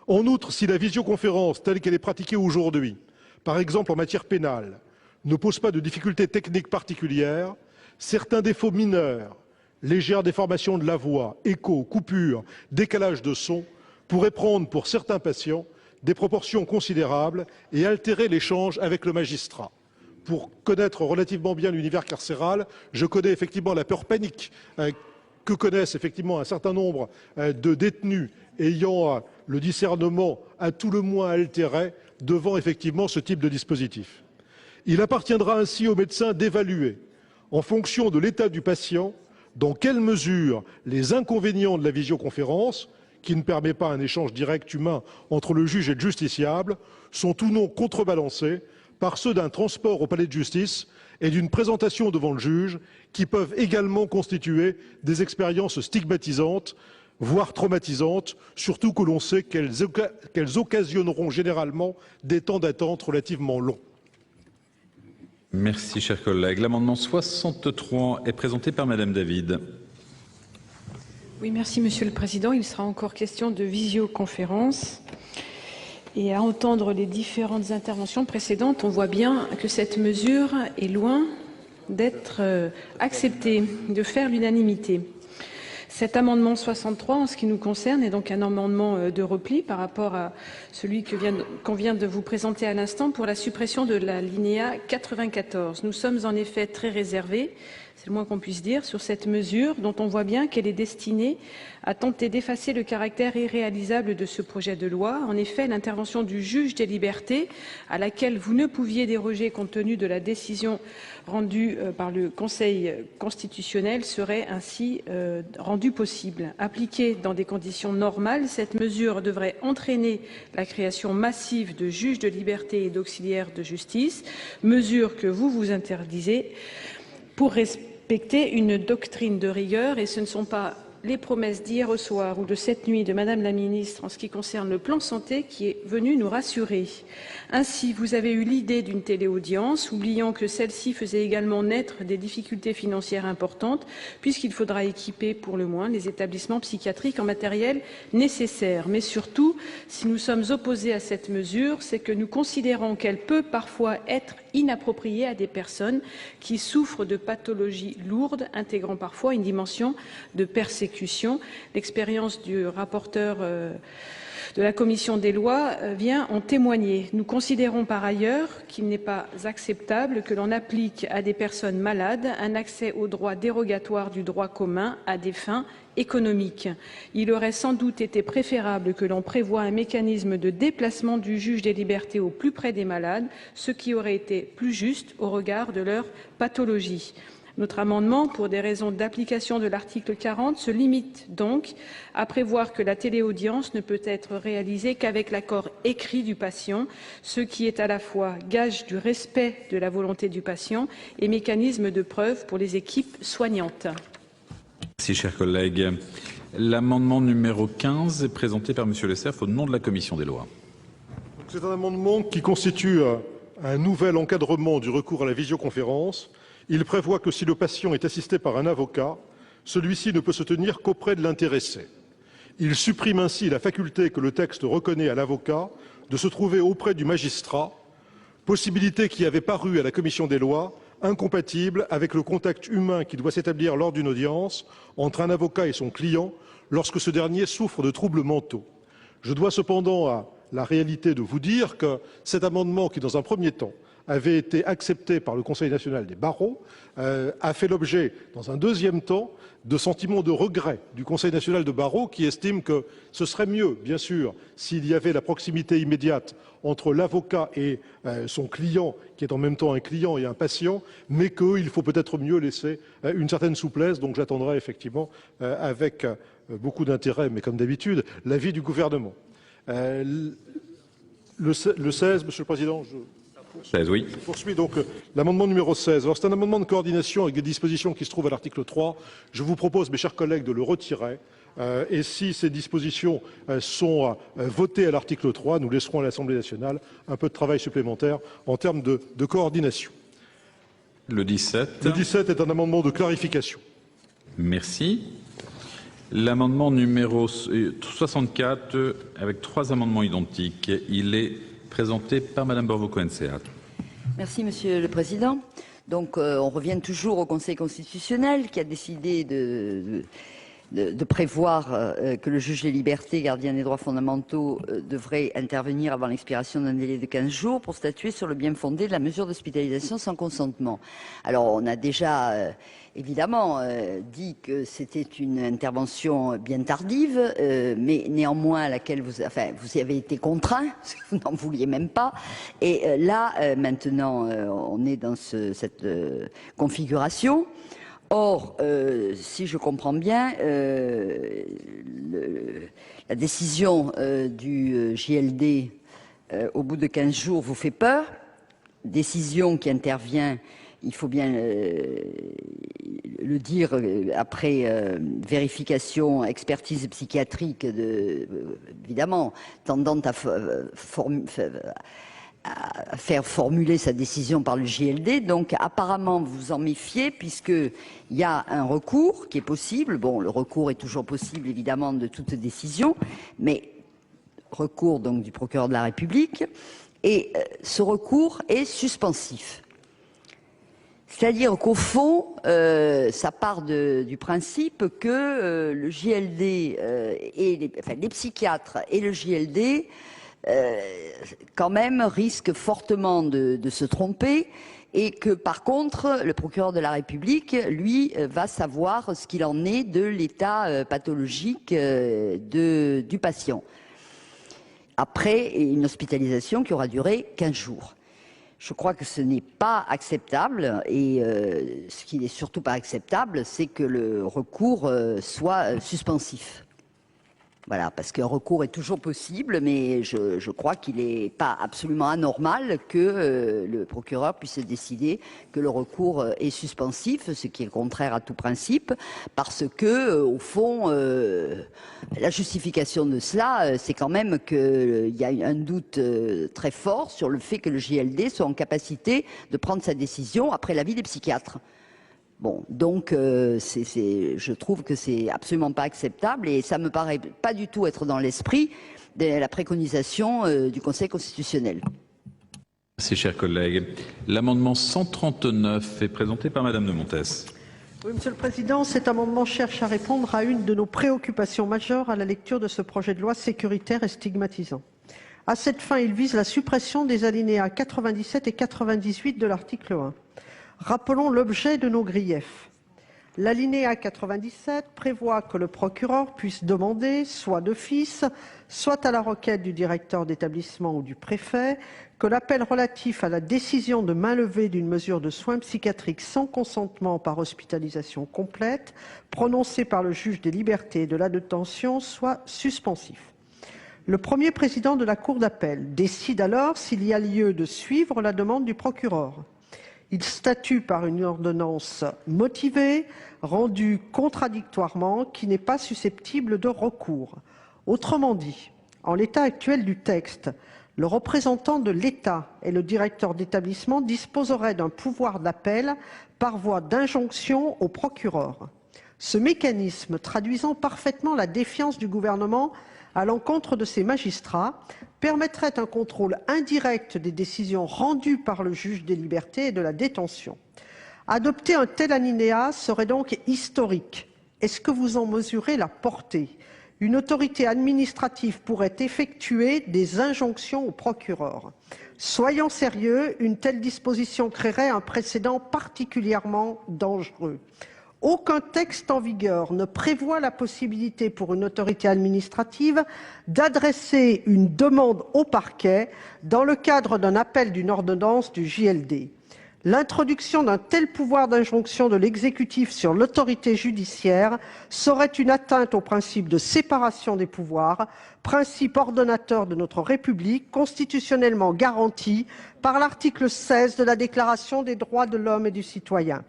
En outre, si la visioconférence telle qu'elle est pratiquée aujourd'hui, par exemple en matière pénale, ne pose pas de difficultés techniques particulières, certains défauts mineurs, légères déformations de la voix, échos, coupures, décalage de son, pourraient prendre pour certains patients des proportions considérables et altérer l'échange avec le magistrat. Pour connaître relativement bien l'univers carcéral, je connais effectivement la peur panique que connaissent effectivement un certain nombre de détenus ayant le discernement à tout le moins altéré devant effectivement ce type de dispositif. Il appartiendra ainsi aux médecins d'évaluer, en fonction de l'état du patient, dans quelle mesure les inconvénients de la visioconférence, qui ne permet pas un échange direct humain entre le juge et le justiciable, sont ou non contrebalancés par ceux d'un transport au palais de justice et d'une présentation devant le juge, qui peuvent également constituer des expériences stigmatisantes, voire traumatisantes, surtout que l'on sait qu'elles occasionneront généralement des temps d'attente relativement longs. Merci, cher collègue. L'amendement 63 est présenté par Madame David. Oui, merci Monsieur le Président. Il sera encore question de visioconférence. Et à entendre les différentes interventions précédentes, on voit bien que cette mesure est loin d'être acceptée, de faire l'unanimité. Cet amendement 63, en ce qui nous concerne, est donc un amendement de repli par rapport à celui qu'on vient de vous présenter à l'instant pour la suppression de l'alinéa 94. Nous sommes en effet très réservés, c'est le moins qu'on puisse dire, sur cette mesure dont on voit bien qu'elle est destinée à tenter d'effacer le caractère irréalisable de ce projet de loi. En effet, l'intervention du juge des libertés, à laquelle vous ne pouviez déroger compte tenu de la décision rendue par le Conseil constitutionnel, serait ainsi rendue possible. Appliquée dans des conditions normales, cette mesure devrait entraîner la création massive de juges de liberté et d'auxiliaires de justice, mesure que vous vous interdisez pour respecter une doctrine de rigueur, et ce ne sont pas les promesses d'hier au soir ou de cette nuit de Madame la Ministre en ce qui concerne le plan santé qui est venu nous rassurer. Ainsi, vous avez eu l'idée d'une téléaudience, oubliant que celle-ci faisait également naître des difficultés financières importantes, puisqu'il faudra équiper pour le moins les établissements psychiatriques en matériel nécessaire. Mais surtout, si nous sommes opposés à cette mesure, c'est que nous considérons qu'elle peut parfois être inappropriée à des personnes qui souffrent de pathologies lourdes, intégrant parfois une dimension de persécution. L'expérience du rapporteur de la commission des lois vient en témoigner. Nous considérons par ailleurs qu'il n'est pas acceptable que l'on applique à des personnes malades un accès au droit dérogatoire du droit commun à des fins économiques. Il aurait sans doute été préférable que l'on prévoie un mécanisme de déplacement du juge des libertés au plus près des malades, ce qui aurait été plus juste au regard de leur pathologie. Notre amendement, pour des raisons d'application de l'article 40, se limite donc à prévoir que la téléaudience ne peut être réalisée qu'avec l'accord écrit du patient, ce qui est à la fois gage du respect de la volonté du patient et mécanisme de preuve pour les équipes soignantes. Merci, cher collègue. L'amendement numéro 15 est présenté par Monsieur Le Cerf au nom de la Commission des lois. C'est un amendement qui constitue un nouvel encadrement du recours à la visioconférence. Il prévoit que si le patient est assisté par un avocat, celui-ci ne peut se tenir qu'auprès de l'intéressé. Il supprime ainsi la faculté que le texte reconnaît à l'avocat de se trouver auprès du magistrat, possibilité qui avait paru à la Commission des lois incompatible avec le contact humain qui doit s'établir lors d'une audience entre un avocat et son client lorsque ce dernier souffre de troubles mentaux. Je dois cependant à la réalité de vous dire que cet amendement qui, dans un premier temps, avait été acceptée par le Conseil national des barreaux, a fait l'objet, dans un deuxième temps, de sentiments de regret du Conseil national de barreaux qui estime que ce serait mieux, bien sûr, s'il y avait la proximité immédiate entre l'avocat et son client, qui est en même temps un client et un patient, mais qu'il faut peut-être mieux laisser une certaine souplesse. Donc j'attendrai effectivement avec beaucoup d'intérêt, mais comme d'habitude, l'avis du gouvernement. Le 16, Monsieur le Président, oui. je poursuis donc l'amendement numéro 16. Alors c'est un amendement de coordination avec des dispositions qui se trouvent à l'article 3. Je vous propose, mes chers collègues, de le retirer. Et si ces dispositions sont votées à l'article 3, nous laisserons à l'Assemblée nationale un peu de travail supplémentaire en termes de coordination. Le 17. Le 17 est un amendement de clarification. Merci. L'amendement numéro 64, avec 3 amendements identiques, il est présenté par Madame Borvo-Cohen-Seat. Merci Monsieur le Président. Donc on revient toujours au Conseil constitutionnel qui a décidé de prévoir que le juge des libertés, gardien des droits fondamentaux, devrait intervenir avant l'expiration d'un délai de 15 jours pour statuer sur le bien fondé de la mesure d'hospitalisation sans consentement. Alors on a déjà évidemment dit que c'était une intervention bien tardive, mais néanmoins à laquelle vous y avez été contraint, parce que vous n'en vouliez même pas. Et là, maintenant, on est dans cette configuration. Or, si je comprends bien, la décision du JLD au bout de 15 jours vous fait peur. Décision qui intervient, il faut bien le dire, après vérification, expertise psychiatrique, évidemment, tendant à faire formuler sa décision par le JLD. Donc apparemment vous vous en méfiez puisqu'il y a un recours qui est possible. Bon, le recours est toujours possible évidemment de toute décision, mais recours donc du procureur de la République, et ce recours est suspensif. C'est-à-dire qu'au fond, ça part du principe que le JLD et les psychiatres et le JLD quand même risque fortement de se tromper, et que par contre le procureur de la République, lui, va savoir ce qu'il en est de l'état pathologique du patient après une hospitalisation qui aura duré 15 jours. Je crois que ce n'est pas acceptable, et ce qui n'est surtout pas acceptable, c'est que le recours soit suspensif. Voilà, parce qu'un recours est toujours possible, mais je crois qu'il n'est pas absolument anormal que le procureur puisse décider que le recours est suspensif, ce qui est contraire à tout principe, parce que, au fond, la justification de cela, c'est quand même qu'il y a un doute très fort sur le fait que le JLD soit en capacité de prendre sa décision après l'avis des psychiatres. Bon, donc je trouve que c'est absolument pas acceptable, et ça me paraît pas du tout être dans l'esprit de la préconisation du Conseil constitutionnel. Merci, chers collègues. L'amendement 139 est présenté par Madame de Montes. Oui, Monsieur le Président, cet amendement cherche à répondre à une de nos préoccupations majeures à la lecture de ce projet de loi sécuritaire et stigmatisant. À cette fin, il vise la suppression des alinéas 97 et 98 de l'article 1. Rappelons l'objet de nos griefs. L'alinéa 97 prévoit que le procureur puisse demander, soit d'office, soit à la requête du directeur d'établissement ou du préfet, que l'appel relatif à la décision de mainlevée d'une mesure de soins psychiatriques sans consentement par hospitalisation complète, prononcée par le juge des libertés et de la détention, soit suspensif. Le premier président de la Cour d'appel décide alors s'il y a lieu de suivre la demande du procureur. Il statue par une ordonnance motivée, rendue contradictoirement, qui n'est pas susceptible de recours. Autrement dit, en l'état actuel du texte, le représentant de l'État et le directeur d'établissement disposeraient d'un pouvoir d'appel par voie d'injonction au procureur. Ce mécanisme, traduisant parfaitement la défiance du gouvernement à l'encontre de ces magistrats, permettrait un contrôle indirect des décisions rendues par le juge des libertés et de la détention. Adopter un tel alinéa serait donc historique. Est-ce que vous en mesurez la portée ? Une autorité administrative pourrait effectuer des injonctions au procureur. Soyons sérieux, une telle disposition créerait un précédent particulièrement dangereux. Aucun texte en vigueur ne prévoit la possibilité pour une autorité administrative d'adresser une demande au parquet dans le cadre d'un appel d'une ordonnance du JLD. L'introduction d'un tel pouvoir d'injonction de l'exécutif sur l'autorité judiciaire serait une atteinte au principe de séparation des pouvoirs, principe ordonnateur de notre République, constitutionnellement garanti par l'article 16 de la Déclaration des droits de l'homme et du citoyen.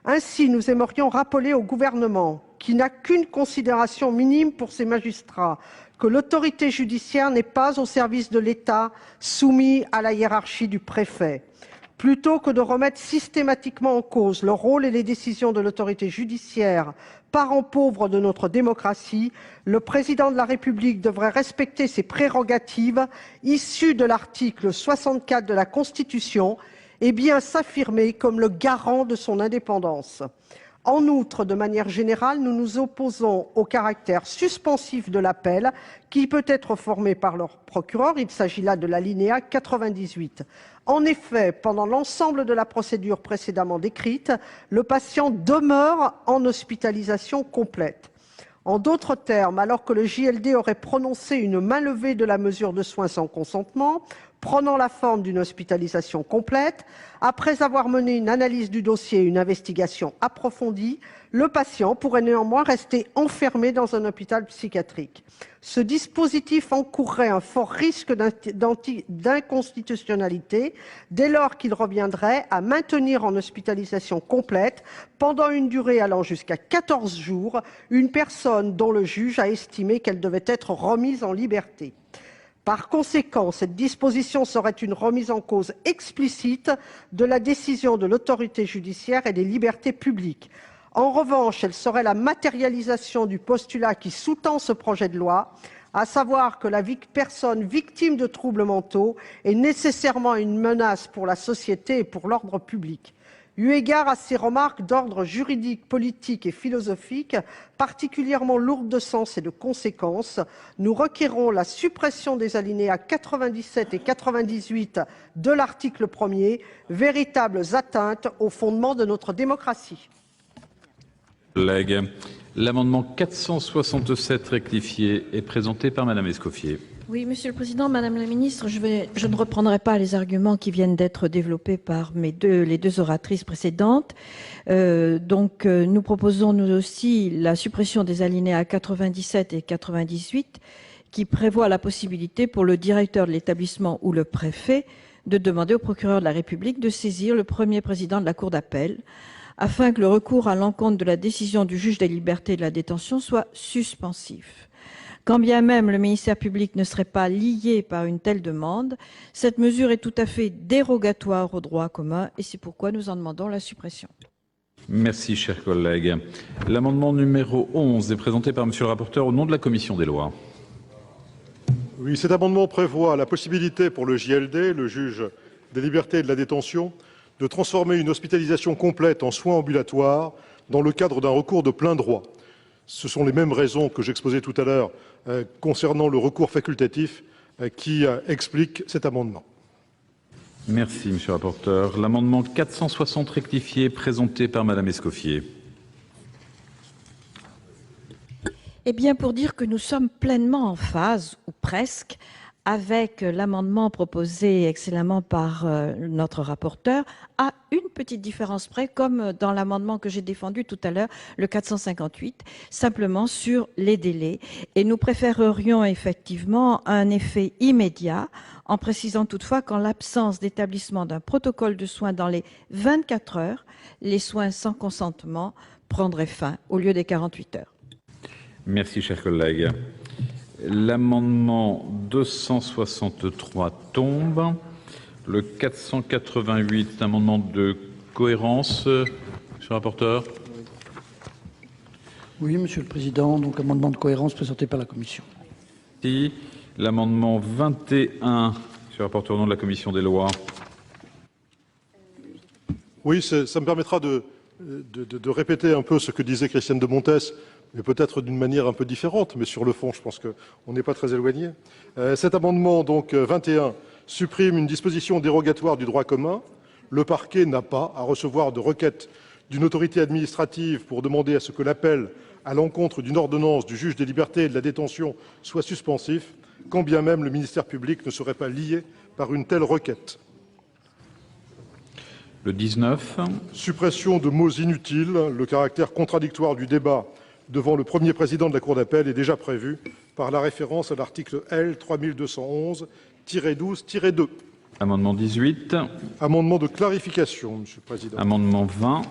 Ainsi, nous aimerions rappeler au gouvernement, qui n'a qu'une considération minime pour ses magistrats, que l'autorité judiciaire n'est pas au service de l'État, soumis à la hiérarchie du préfet. Plutôt que de remettre systématiquement en cause le rôle et les décisions de l'autorité judiciaire, parent pauvre de notre démocratie, le président de la République devrait respecter ses prérogatives issues de l'article 64 de la Constitution et bien s'affirmer comme le garant de son indépendance. En outre, de manière générale, nous nous opposons au caractère suspensif de l'appel qui peut être formé par leur procureur. Il s'agit là de l'alinéa 98. En effet, pendant l'ensemble de la procédure précédemment décrite, le patient demeure en hospitalisation complète. En d'autres termes, alors que le JLD aurait prononcé une mainlevée de la mesure de soins sans consentement, prenant la forme d'une hospitalisation complète, après avoir mené une analyse du dossier et une investigation approfondie, le patient pourrait néanmoins rester enfermé dans un hôpital psychiatrique. Ce dispositif encourrait un fort risque d'inconstitutionnalité dès lors qu'il reviendrait à maintenir en hospitalisation complète, pendant une durée allant jusqu'à 14 jours, une personne dont le juge a estimé qu'elle devait être remise en liberté. Par conséquent, cette disposition serait une remise en cause explicite de la décision de l'autorité judiciaire et des libertés publiques. En revanche, elle serait la matérialisation du postulat qui sous-tend ce projet de loi, à savoir que la personne victime de troubles mentaux est nécessairement une menace pour la société et pour l'ordre public. Eu égard à ces remarques d'ordre juridique, politique et philosophique, particulièrement lourdes de sens et de conséquences, nous requérons la suppression des alinéas 97 et 98 de l'article 1er, véritables atteintes aux fondements de notre démocratie. L'amendement 467 rectifié est présenté par Madame Escoffier. Oui, Monsieur le Président, Madame la Ministre, je ne reprendrai pas les arguments qui viennent d'être développés par les deux oratrices précédentes. Nous proposons nous aussi la suppression des alinéas 97 et 98 qui prévoient la possibilité pour le directeur de l'établissement ou le préfet de demander au procureur de la République de saisir le premier président de la Cour d'appel afin que le recours à l'encontre de la décision du juge des libertés et de la détention soit suspensif. Quand bien même le ministère public ne serait pas lié par une telle demande, cette mesure est tout à fait dérogatoire au droit commun et c'est pourquoi nous en demandons la suppression. Merci, cher collègue. L'amendement numéro 11 est présenté par Monsieur le rapporteur au nom de la Commission des lois. Oui, cet amendement prévoit la possibilité pour le JLD, le juge des libertés et de la détention, de transformer une hospitalisation complète en soins ambulatoires dans le cadre d'un recours de plein droit. Ce sont les mêmes raisons que j'exposais tout à l'heure concernant le recours facultatif qui expliquent cet amendement. Merci, Monsieur le rapporteur. L'amendement 460 rectifié présenté par Madame Escoffier. Eh bien, pour dire que nous sommes pleinement en phase, ou presque, avec l'amendement proposé excellemment par notre rapporteur, à une petite différence près, comme dans l'amendement que j'ai défendu tout à l'heure, le 458, simplement sur les délais. Et nous préférerions effectivement un effet immédiat, en précisant toutefois qu'en l'absence d'établissement d'un protocole de soins dans les 24 heures, les soins sans consentement prendraient fin au lieu des 48 heures. Merci, cher collègue. L'amendement 263 tombe. Le 488, amendement de cohérence. Monsieur le rapporteur. Oui, Monsieur le Président. Donc, amendement de cohérence présenté par la Commission. Merci. L'amendement 21, Monsieur le rapporteur au nom de la Commission des lois. Oui, ça me permettra de répéter un peu ce que disait Christiane de Montes, mais peut-être d'une manière un peu différente, mais sur le fond, je pense qu'on n'est pas très éloigné. Cet amendement, donc 21, supprime une disposition dérogatoire du droit commun. Le parquet n'a pas à recevoir de requête d'une autorité administrative pour demander à ce que l'appel à l'encontre d'une ordonnance du juge des libertés et de la détention soit suspensif, quand bien même le ministère public ne serait pas lié par une telle requête. Le 19. Suppression de mots inutiles. Le caractère contradictoire du débat devant le premier président de la Cour d'appel est déjà prévu par la référence à l'article L. 3211-12-2. Amendement 18. Amendement de clarification, Monsieur le Président. Amendement 20.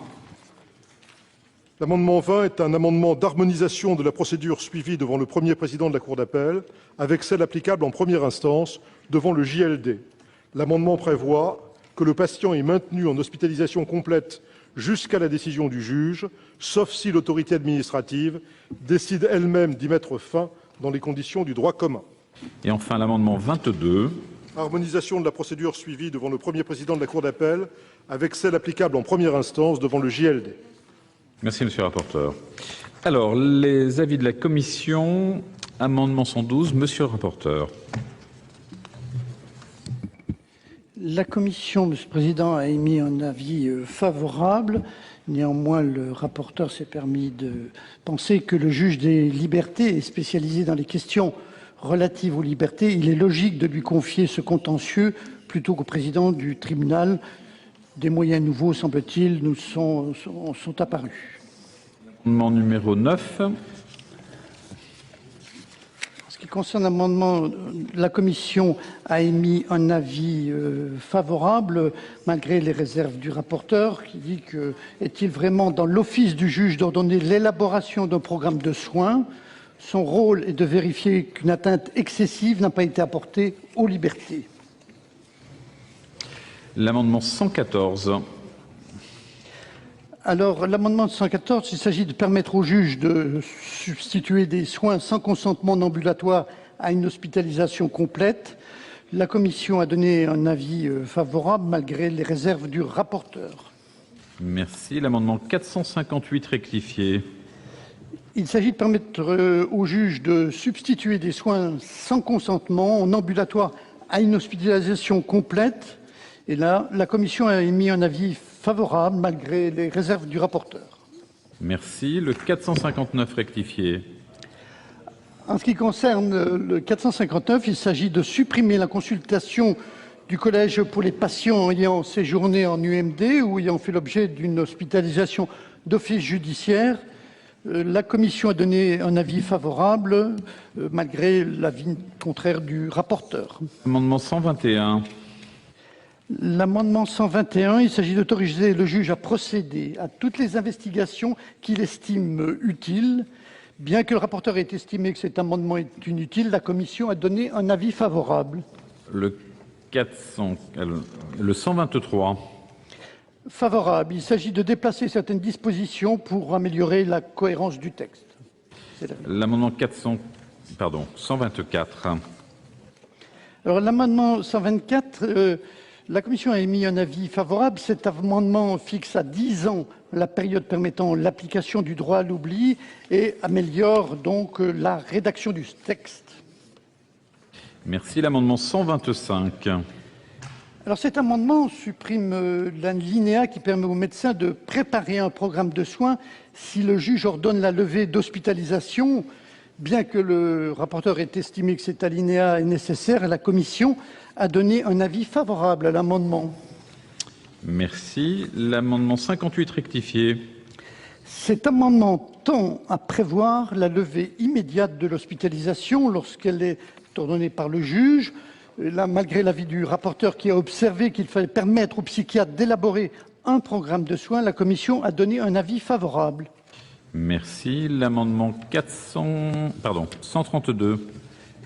L'amendement 20 est un amendement d'harmonisation de la procédure suivie devant le premier président de la Cour d'appel avec celle applicable en première instance devant le JLD. L'amendement prévoit que le patient est maintenu en hospitalisation complète jusqu'à la décision du juge, sauf si l'autorité administrative décide elle-même d'y mettre fin dans les conditions du droit commun. Et enfin l'amendement 22. Harmonisation de la procédure suivie devant le premier président de la Cour d'appel avec celle applicable en première instance devant le JLD. Merci, monsieur le rapporteur. Alors, les avis de la commission, amendement 112, monsieur le rapporteur. La commission, Monsieur le Président, a émis un avis favorable. Néanmoins, le rapporteur s'est permis de penser que le juge des libertés est spécialisé dans les questions relatives aux libertés. Il est logique de lui confier ce contentieux plutôt qu'au président du tribunal. Des moyens nouveaux, semble-t-il, nous sont apparus. Amendement numéro 9. En ce qui concerne l'amendement, la commission a émis un avis favorable, malgré les réserves du rapporteur, qui dit que est-il vraiment dans l'office du juge d'ordonner l'élaboration d'un programme de soins? Son rôle est de vérifier qu'une atteinte excessive n'a pas été apportée aux libertés. L'amendement 114. Alors, l'amendement 114, il s'agit de permettre au juge de substituer des soins sans consentement en ambulatoire à une hospitalisation complète. La commission a donné un avis favorable malgré les réserves du rapporteur. Merci. L'amendement 458 rectifié. Il s'agit de permettre au juge de substituer des soins sans consentement en ambulatoire à une hospitalisation complète. Et là, la commission a émis un avis favorable malgré les réserves du rapporteur. Merci. Le 459 rectifié. En ce qui concerne le 459, il s'agit de supprimer la consultation du collège pour les patients ayant séjourné en UMD ou ayant fait l'objet d'une hospitalisation d'office judiciaire. La commission a donné un avis favorable malgré l'avis contraire du rapporteur. Amendement 121. L'amendement 121, il s'agit d'autoriser le juge à procéder à toutes les investigations qu'il estime utiles. Bien que le rapporteur ait estimé que cet amendement est inutile, la commission a donné un avis favorable. Le 123. Favorable. Il s'agit de déplacer certaines dispositions pour améliorer la cohérence du texte. L'amendement 124. Alors l'amendement 124, la commission a émis un avis favorable. Cet amendement fixe à 10 ans la période permettant l'application du droit à l'oubli et améliore donc la rédaction du texte. Merci. L'amendement 125. Alors cet amendement supprime l'alinéa qui permet aux médecins de préparer un programme de soins si le juge ordonne la levée d'hospitalisation. Bien que le rapporteur ait estimé que cet alinéa est nécessaire, la commission a donné un avis favorable à l'amendement. Merci. L'amendement 58 rectifié. Cet amendement tend à prévoir la levée immédiate de l'hospitalisation lorsqu'elle est ordonnée par le juge. Là, malgré l'avis du rapporteur qui a observé qu'il fallait permettre aux psychiatres d'élaborer un programme de soins, la commission a donné un avis favorable. Merci. L'amendement 132.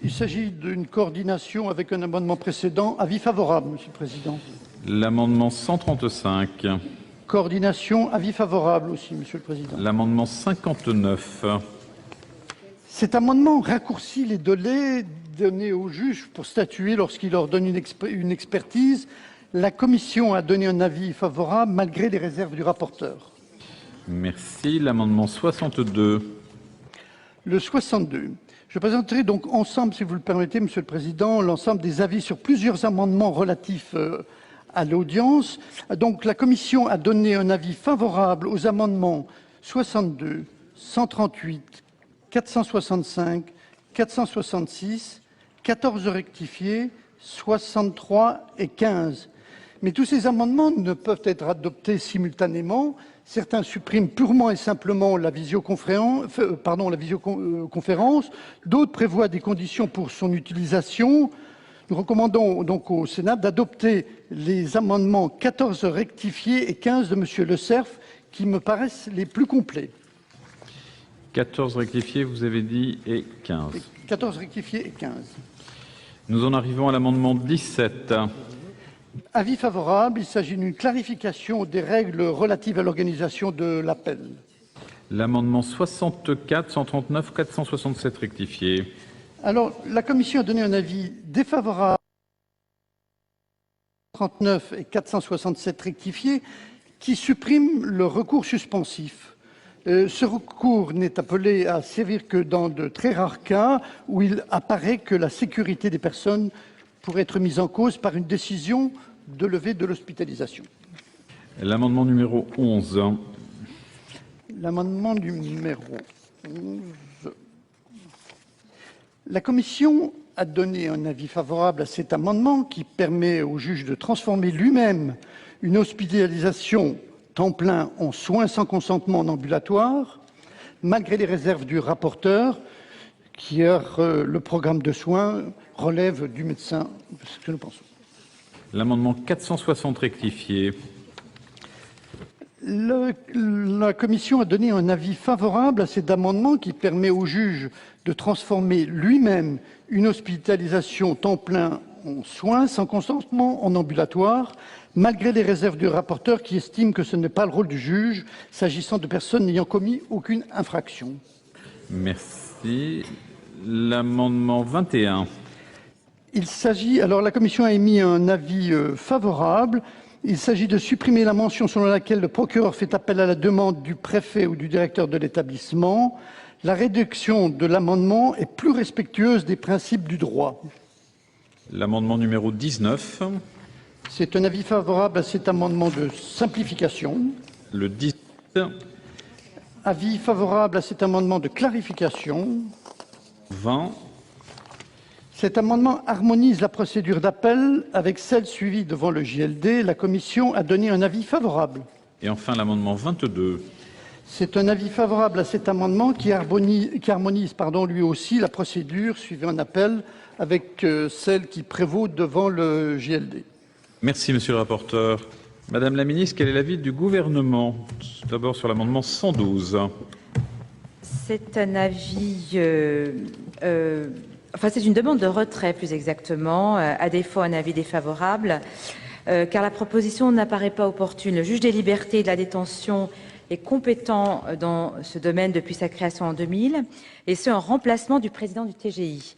Il s'agit d'une coordination avec un amendement précédent. Avis favorable, Monsieur le Président. L'amendement 135. Coordination, avis favorable aussi, Monsieur le Président. L'amendement 59. Cet amendement raccourcit les délais donnés au juge pour statuer lorsqu'il ordonne une expertise. La commission a donné un avis favorable malgré les réserves du rapporteur. Merci. L'amendement 62. Le 62. Je présenterai donc ensemble, si vous le permettez, Monsieur le Président, l'ensemble des avis sur plusieurs amendements relatifs à l'audience. Donc, la Commission a donné un avis favorable aux amendements 62, 138, 465, 466, 14 rectifiés, 63 et 15. Mais tous ces amendements ne peuvent être adoptés simultanément. Certains suppriment purement et simplement la visioconférence, d'autres prévoient des conditions pour son utilisation. Nous recommandons donc au Sénat d'adopter les amendements 14 rectifiés et 15 de M. Le Cerf, qui me paraissent les plus complets. 14 rectifiés, vous avez dit, et 15. 14 rectifiés et 15. Nous en arrivons à l'amendement 17. Avis favorable. Il s'agit d'une clarification des règles relatives à l'organisation de l'appel. L'amendement 64, 139, 467 rectifié. Alors, la Commission a donné un avis défavorable 39 et 467 rectifiés qui suppriment le recours suspensif. Ce recours n'est appelé à servir que dans de très rares cas où il apparaît que la sécurité des personnes pourrait être mise en cause par une décision de levée de l'hospitalisation. L'amendement numéro 11. L'amendement numéro 11. La Commission a donné un avis favorable à cet amendement qui permet au juge de transformer lui-même une hospitalisation temps plein en soins sans consentement en ambulatoire, malgré les réserves du rapporteur, qui le programme de soins relève du médecin, c'est ce que nous pensons. L'amendement 460 rectifié. La Commission a donné un avis favorable à cet amendement qui permet au juge de transformer lui-même une hospitalisation temps plein en soins sans consentement en ambulatoire, malgré les réserves du rapporteur qui estime que ce n'est pas le rôle du juge s'agissant de personnes n'ayant commis aucune infraction. Merci. L'amendement 21. Alors la Commission a émis un avis favorable. Il s'agit de supprimer la mention selon laquelle le procureur fait appel à la demande du préfet ou du directeur de l'établissement. La rédaction de l'amendement est plus respectueuse des principes du droit. L'amendement numéro 19. C'est un avis favorable à cet amendement de simplification. Le 10. Avis favorable à cet amendement de clarification. 20. Cet amendement harmonise la procédure d'appel avec celle suivie devant le JLD. La Commission a donné un avis favorable. Et enfin, l'amendement 22. C'est un avis favorable à cet amendement qui harmonise lui aussi la procédure suivie en appel avec celle qui prévaut devant le JLD. Merci, monsieur le rapporteur. Madame la ministre, quel est l'avis du gouvernement? D'abord sur l'amendement 112. C'est un avis... c'est une demande de retrait, plus exactement, à défaut un avis défavorable, car la proposition n'apparaît pas opportune. Le juge des libertés et de la détention est compétent dans ce domaine depuis sa création en 2000, et ce en remplacement du président du TGI.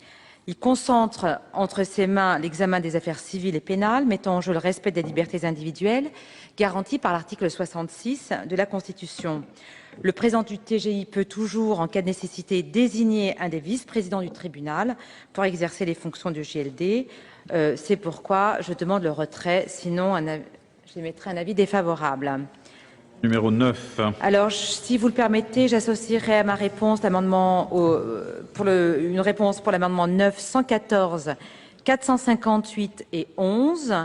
Il concentre entre ses mains l'examen des affaires civiles et pénales, mettant en jeu le respect des libertés individuelles garanties par l'article 66 de la Constitution. Le président du TGI peut toujours, en cas de nécessité, désigner un des vice-présidents du tribunal pour exercer les fonctions du JLD. C'est pourquoi je demande le retrait, sinon j'émettrai un avis défavorable. Numéro 9. Alors, si vous le permettez, j'associerai à ma réponse une réponse pour l'amendement 9, 114, 458 et 11,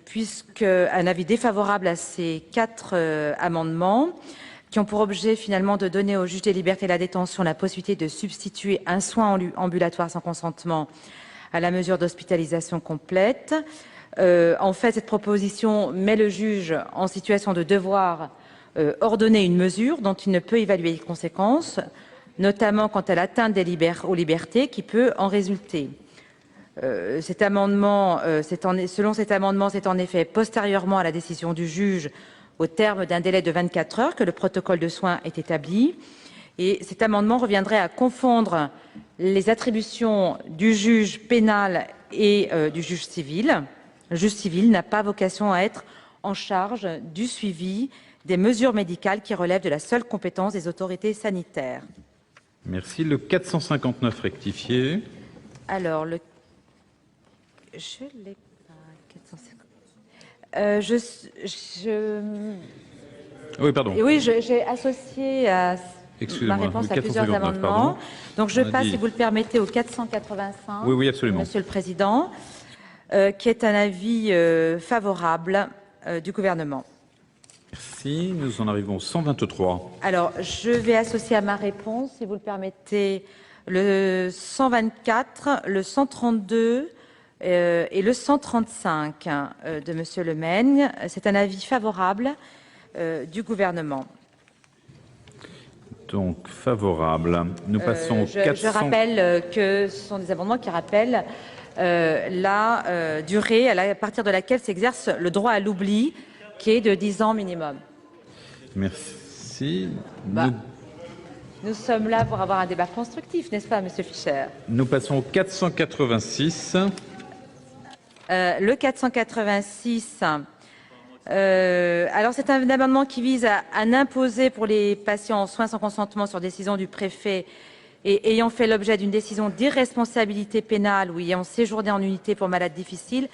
puisque un avis défavorable à ces 4 amendements qui ont pour objet finalement de donner au juge des libertés et de la détention la possibilité de substituer un soin ambulatoire sans consentement à la mesure d'hospitalisation complète. En fait, cette proposition met le juge en situation de devoir ordonner une mesure dont il ne peut évaluer les conséquences, notamment quant à l'atteinte aux libertés qui peut en résulter. Selon cet amendement, c'est en effet postérieurement à la décision du juge, au terme d'un délai de 24 heures, que le protocole de soins est établi. Et cet amendement reviendrait à confondre les attributions du juge pénal et du juge civil. Le juge civil n'a pas vocation à être en charge du suivi des mesures médicales qui relèvent de la seule compétence des autorités sanitaires. Merci. Le 459 rectifié. Alors, je l'ai pas, 450. Oui, pardon. Oui, j'ai associé ma réponse à plusieurs amendements. Donc, je passe, si vous le permettez, au 485. Oui, absolument. Monsieur le Président, qui est un avis favorable du gouvernement. Merci. Nous en arrivons au 123. Alors, je vais associer à ma réponse, si vous le permettez, le 124, le 132 et le 135 de Monsieur Le Maigne. C'est un avis favorable du gouvernement. Donc, favorable. Nous passons au 400... Je rappelle que ce sont des amendements qui rappellent la durée à partir de laquelle s'exerce le droit à l'oubli, qui est de 10 ans minimum. Merci. Nous sommes là pour avoir un débat constructif, n'est-ce pas, Monsieur Fischer? Nous passons au 486. Le 486, alors c'est un amendement qui vise à n'imposer pour les patients en soins sans consentement sur décision du préfet et ayant fait l'objet d'une décision d'irresponsabilité pénale ou ayant séjourné en unité pour malades difficiles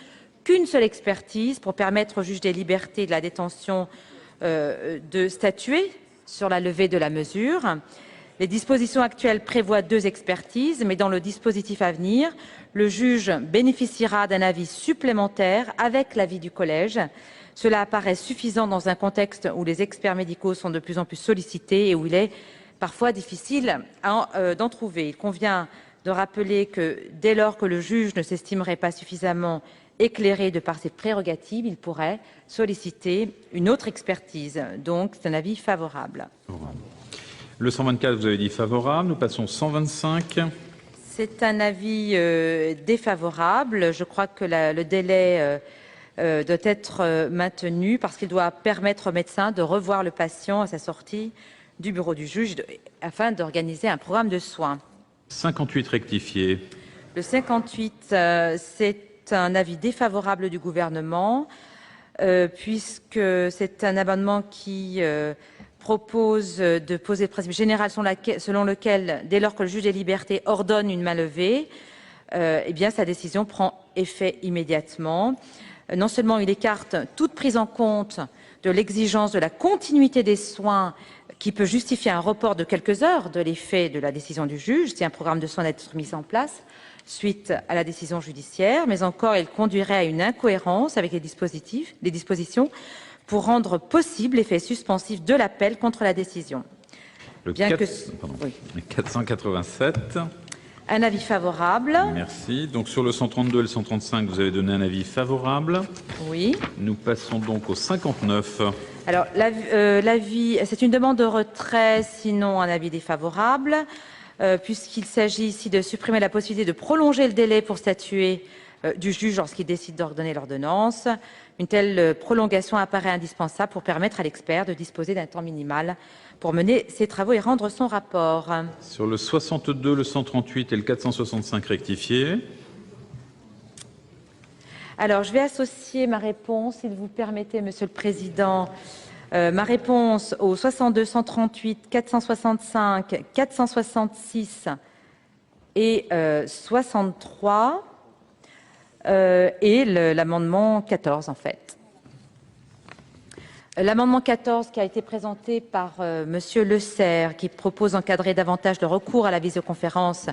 qu'une seule expertise pour permettre au juge des libertés et de la détention de statuer sur la levée de la mesure. Les dispositions actuelles prévoient 2 expertises, mais dans le dispositif à venir, le juge bénéficiera d'un avis supplémentaire avec l'avis du collège. Cela apparaît suffisant dans un contexte où les experts médicaux sont de plus en plus sollicités et où il est parfois difficile d'en trouver. Il convient de rappeler que dès lors que le juge ne s'estimerait pas suffisamment éclairé de par ses prérogatives, il pourrait solliciter une autre expertise. Donc, c'est un avis favorable. Le 124, vous avez dit favorable. Nous passons au 125. C'est un avis défavorable. Je crois que le délai doit être maintenu parce qu'il doit permettre au médecin de revoir le patient à sa sortie du bureau du juge afin d'organiser un programme de soins. 58 rectifié. Le 58, c'est un avis défavorable du gouvernement puisque c'est un amendement qui propose de poser le principe général selon lequel, dès lors que le juge des libertés ordonne une mainlevée, eh bien, sa décision prend effet immédiatement. Non seulement il écarte toute prise en compte de l'exigence de la continuité des soins qui peut justifier un report de quelques heures de l'effet de la décision du juge si un programme de soins doit être mis en place suite à la décision judiciaire, mais encore il conduirait à une incohérence avec les dispositions pour rendre possible l'effet suspensif de l'appel contre la décision. Le 487. Un avis favorable. Merci. Donc sur le 132 et le 135, vous avez donné un avis favorable. Oui. Nous passons donc au 59. Alors, l'avis, c'est une demande de retrait, sinon un avis défavorable, puisqu'il s'agit ici de supprimer la possibilité de prolonger le délai pour statuer du juge lorsqu'il décide d'ordonner l'ordonnance. Une telle prolongation apparaît indispensable pour permettre à l'expert de disposer d'un temps minimal pour mener ses travaux et rendre son rapport. Sur le 62, le 138 et le 465 rectifié. Alors, je vais associer ma réponse, si vous permettez, Monsieur le Président, ma réponse au 62, 138, 465, 466 et 63 et l'amendement 14, en fait. L'amendement 14 qui a été présenté par Monsieur Le Serre, qui propose d'encadrer davantage le recours à la visioconférence,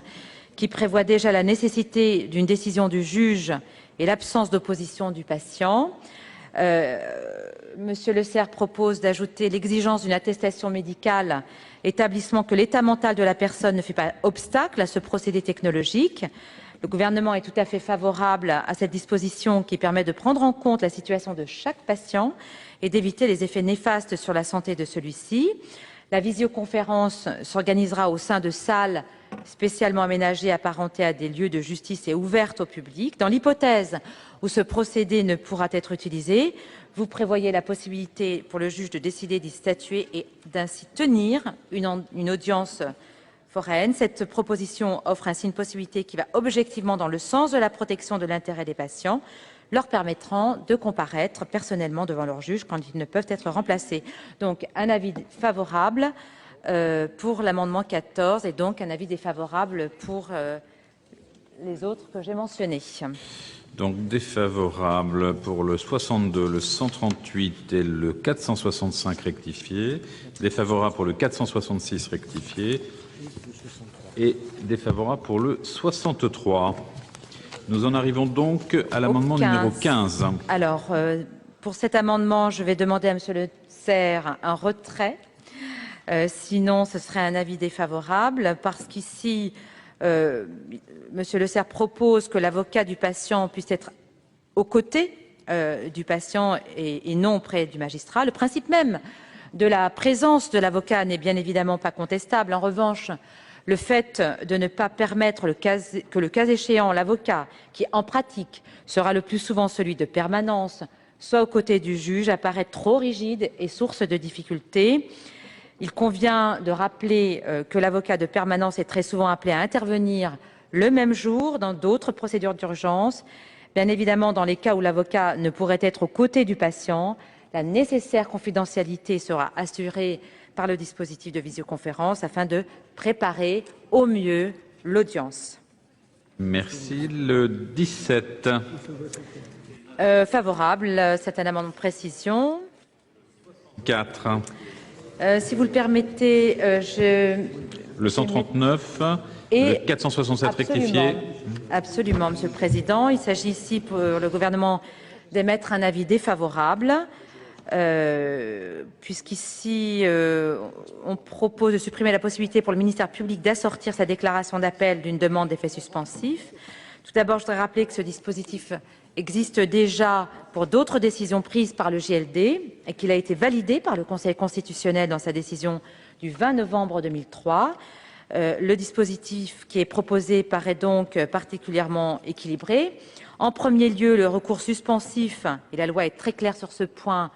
qui prévoit déjà la nécessité d'une décision du juge et l'absence d'opposition du patient. Monsieur Le Serre propose d'ajouter l'exigence d'une attestation médicale établissant que l'état mental de la personne ne fait pas obstacle à ce procédé technologique. Le gouvernement est tout à fait favorable à cette disposition qui permet de prendre en compte la situation de chaque patient et d'éviter les effets néfastes sur la santé de celui-ci. La visioconférence s'organisera au sein de salles spécialement aménagées, apparentées à des lieux de justice et ouvertes au public. Dans l'hypothèse où ce procédé ne pourra être utilisé, vous prévoyez la possibilité pour le juge de décider d'y statuer et d'ainsi tenir une audience foraine. Cette proposition offre ainsi une possibilité qui va objectivement dans le sens de la protection de l'intérêt des patients, leur permettant de comparaître personnellement devant leur juge quand ils ne peuvent être remplacés. Donc, un avis favorable pour l'amendement 14 et donc un avis défavorable pour les autres que j'ai mentionnés. Donc défavorable pour le 62, le 138 et le 465 rectifié, défavorable pour le 466 rectifié et défavorable pour le 63. Nous en arrivons donc à l'amendement numéro 15. Alors, pour cet amendement, je vais demander à Monsieur Le Serre un retrait. Sinon, ce serait un avis défavorable parce qu'ici, Monsieur Le Serre propose que l'avocat du patient puisse être aux côtés du patient et non près du magistrat. Le principe même de la présence de l'avocat n'est bien évidemment pas contestable. En revanche, le fait de ne pas permettre que le cas échéant, l'avocat, qui en pratique sera le plus souvent celui de permanence, soit aux côtés du juge, apparaît trop rigide et source de difficultés. Il convient de rappeler que l'avocat de permanence est très souvent appelé à intervenir le même jour dans d'autres procédures d'urgence. Bien évidemment, dans les cas où l'avocat ne pourrait être aux côtés du patient, la nécessaire confidentialité sera assurée par le dispositif de visioconférence afin de préparer au mieux l'audience. Merci. Le 17. Favorable, c'est un amendement de précision. 4. Si vous le permettez, Le 139 et le 467 rectifié. Absolument, Monsieur le Président. Il s'agit ici pour le gouvernement d'émettre un avis défavorable. Puisqu'ici, on propose de supprimer la possibilité pour le ministère public d'assortir sa déclaration d'appel d'une demande d'effet suspensif. Tout d'abord, je voudrais rappeler que ce dispositif existe déjà pour d'autres décisions prises par le JLD et qu'il a été validé par le Conseil constitutionnel dans sa décision du 20 novembre 2003. Le dispositif qui est proposé paraît donc particulièrement équilibré. En premier lieu, le recours suspensif, et la loi est très claire sur ce point,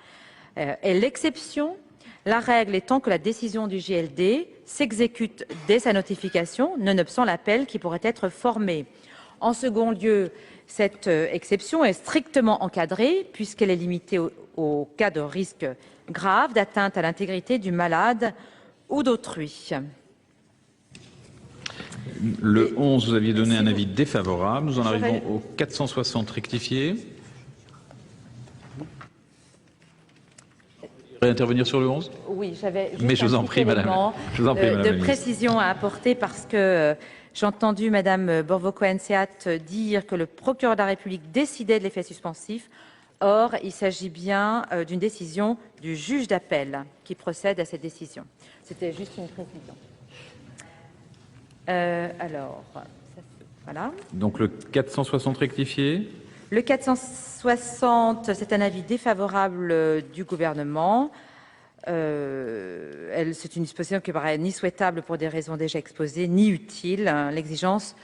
est l'exception, la règle étant que la décision du JLD s'exécute dès sa notification, nonobstant l'appel qui pourrait être formé. En second lieu, cette exception est strictement encadrée puisqu'elle est limitée au cas de risque grave d'atteinte à l'intégrité du malade ou d'autrui. Le 11, vous aviez donné un avis défavorable. Nous en arrivons au 460 rectifié. Réintervenir sur le 11 ? Oui, j'avais juste Mais je vous en prie, madame. Je vous en prie, madame la de ministre. précision à apporter parce que j'ai entendu madame Borvo-Cohen-Seat dire que le procureur de la République décidait de l'effet suspensif. Or, il s'agit bien d'une décision du juge d'appel qui procède à cette décision. C'était juste une précision. Voilà. Donc le 460 rectifié. Le 460, c'est un avis défavorable du gouvernement. C'est une disposition qui paraît ni souhaitable pour des raisons déjà exposées, ni utile. L'exigence,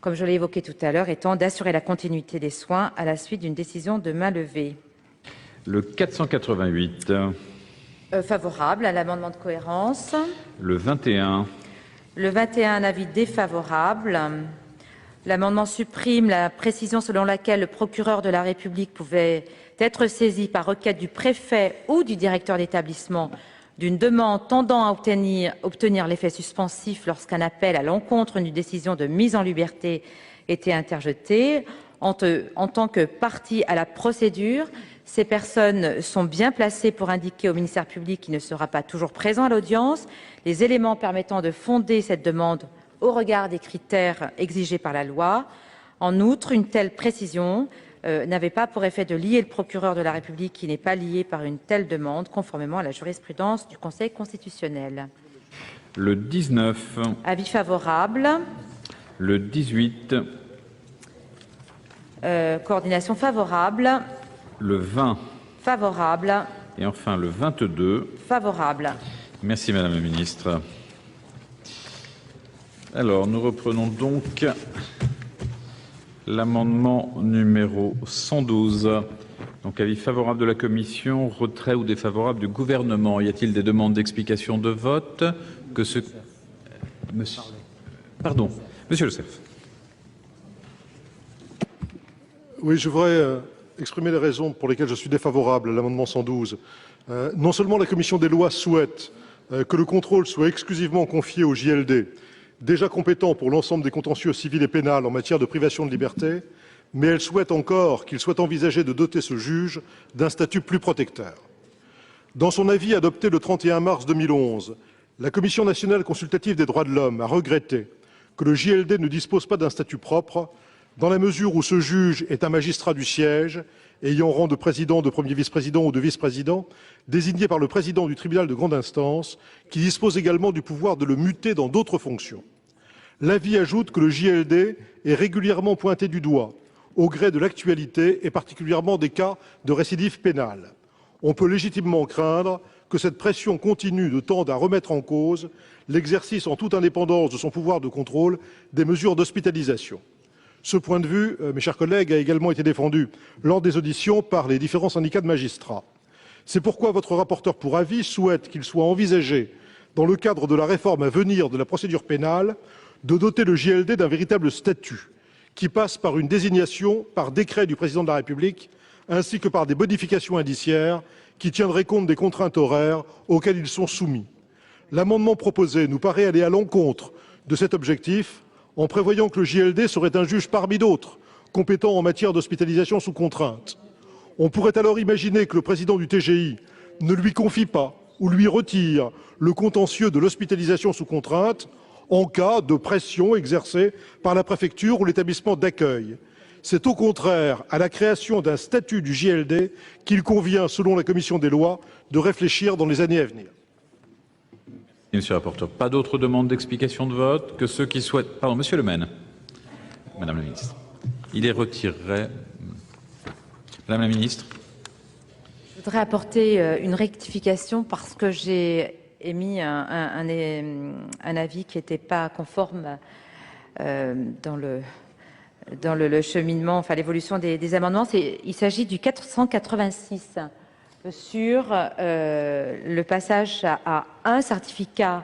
comme je l'ai évoqué tout à l'heure, étant d'assurer la continuité des soins à la suite d'une décision de mainlevée. Le 488. Favorable à l'amendement de cohérence. Le 21. Le 21, un avis défavorable. L'amendement supprime la précision selon laquelle le procureur de la République pouvait être saisi par requête du préfet ou du directeur d'établissement d'une demande tendant à obtenir l'effet suspensif lorsqu'un appel à l'encontre d'une décision de mise en liberté était interjeté. En tant que partie à la procédure, ces personnes sont bien placées pour indiquer au ministère public qui ne sera pas toujours présent à l'audience les éléments permettant de fonder cette demande au regard des critères exigés par la loi. En outre, une telle précision n'avait pas pour effet de lier le procureur de la République qui n'est pas lié par une telle demande, conformément à la jurisprudence du Conseil constitutionnel. Le 19. Avis favorable. Le 18. Coordination favorable. Le 20. Favorable. Et enfin le 22. Favorable. Merci Madame la Ministre. Alors, nous reprenons donc l'amendement numéro 112. Donc, avis favorable de la Commission, retrait ou défavorable du gouvernement. Y a-t-il des demandes d'explication de vote que ce... Monsieur... Pardon, Monsieur Le Serre. Oui, je voudrais exprimer les raisons pour lesquelles je suis défavorable à l'amendement 112. Non seulement la Commission des lois souhaite que le contrôle soit exclusivement confié au JLD, déjà compétent pour l'ensemble des contentieux civils et pénals en matière de privation de liberté, mais elle souhaite encore qu'il soit envisagé de doter ce juge d'un statut plus protecteur. Dans son avis adopté le 31 mars 2011, la Commission nationale consultative des droits de l'homme a regretté que le JLD ne dispose pas d'un statut propre, dans la mesure où ce juge est un magistrat du siège, ayant rang de président, de premier vice-président ou de vice-président, désigné par le président du tribunal de grande instance, qui dispose également du pouvoir de le muter dans d'autres fonctions. L'avis ajoute que le JLD est régulièrement pointé du doigt, au gré de l'actualité et particulièrement des cas de récidive pénale. On peut légitimement craindre que cette pression continue de tendre à remettre en cause l'exercice en toute indépendance de son pouvoir de contrôle des mesures d'hospitalisation. Ce point de vue, mes chers collègues, a également été défendu lors des auditions par les différents syndicats de magistrats. C'est pourquoi votre rapporteur pour avis souhaite qu'il soit envisagé, dans le cadre de la réforme à venir de la procédure pénale, de doter le JLD d'un véritable statut, qui passe par une désignation par décret du président de la République, ainsi que par des modifications indiciaires qui tiendraient compte des contraintes horaires auxquelles ils sont soumis. L'amendement proposé nous paraît aller à l'encontre de cet objectif, en prévoyant que le JLD serait un juge parmi d'autres, compétent en matière d'hospitalisation sous contrainte. On pourrait alors imaginer que le président du TGI ne lui confie pas ou lui retire le contentieux de l'hospitalisation sous contrainte en cas de pression exercée par la préfecture ou l'établissement d'accueil. C'est au contraire à la création d'un statut du JLD qu'il convient, selon la commission des lois, de réfléchir dans les années à venir. Monsieur le rapporteur, pas d'autres demandes d'explication de vote que ceux qui souhaitent... Pardon, Monsieur Le Maine. Madame la ministre. Il est retiré. Madame la ministre. Je voudrais apporter une rectification parce que j'ai émis un avis qui n'était pas conforme dans le cheminement, enfin l'évolution des amendements. Il s'agit du 486 sur le passage à un certificat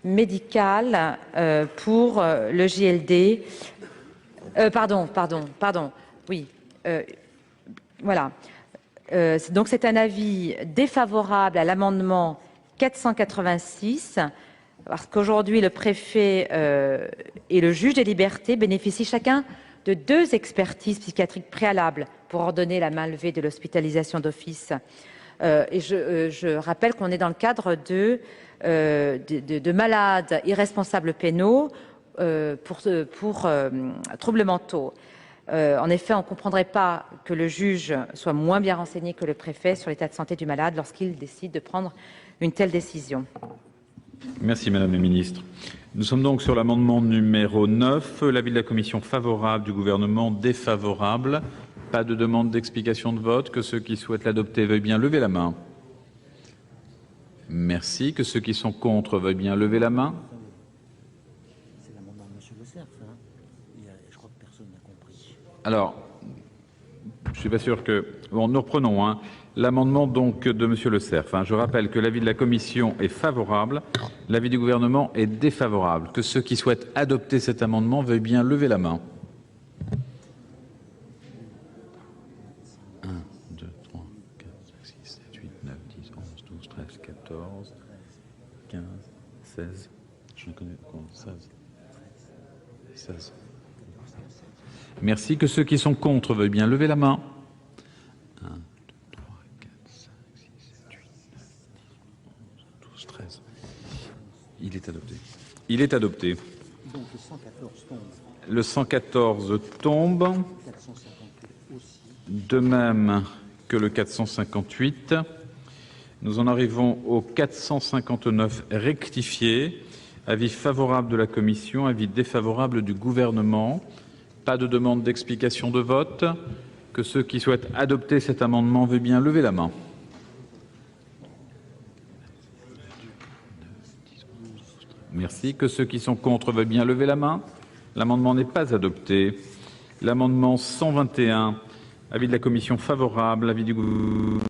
médical pour le JLD. Pardon. Oui. Voilà. Donc c'est un avis défavorable à l'amendement 486 parce qu'aujourd'hui le préfet et le juge des libertés bénéficient chacun de 2 expertises psychiatriques préalables pour ordonner la mainlevée de l'hospitalisation d'office. Et je rappelle qu'on est dans le cadre de malades irresponsables pénaux pour troubles mentaux. En effet, on ne comprendrait pas que le juge soit moins bien renseigné que le préfet sur l'état de santé du malade lorsqu'il décide de prendre une telle décision. Merci Madame la Ministre. Nous sommes donc sur l'amendement numéro 9. L'avis de la commission favorable, du gouvernement défavorable. Pas de demande d'explication de vote. Que ceux qui souhaitent l'adopter veuillent bien lever la main. Merci. Que ceux qui sont contre veuillent bien lever la main. C'est l'amendement de M. Le Cerf, hein. Je crois que personne n'a compris. Alors, je suis pas sûr que... Bon, nous reprenons. Hein. L'amendement donc de M. Le Cerf. Je rappelle que l'avis de la commission est favorable. L'avis du gouvernement est défavorable. Que ceux qui souhaitent adopter cet amendement veuillent bien lever la main. 1, 2, 3, 4, 5, 6, 7, 8, 9, 10, 11, 12, 13, 14, 15, 16. Je ne connais pas. 16. Merci. Que ceux qui sont contre veuillent bien lever la main. 1, 2, 3, 4, 5, 6, 7, 8, 9, 10, 11, 12, 13. Il est adopté. Il est adopté. Donc le 114 tombe. Le 114 tombe. 458 aussi. De même que le 458. Nous en arrivons au 459 rectifié. Avis favorable de la commission, avis défavorable du gouvernement. Pas de demande d'explication de vote. Que ceux qui souhaitent adopter cet amendement veuillent bien lever la main. Merci. Que ceux qui sont contre veuillent bien lever la main. L'amendement n'est pas adopté. L'amendement 121, avis de la commission favorable, avis du gouvernement.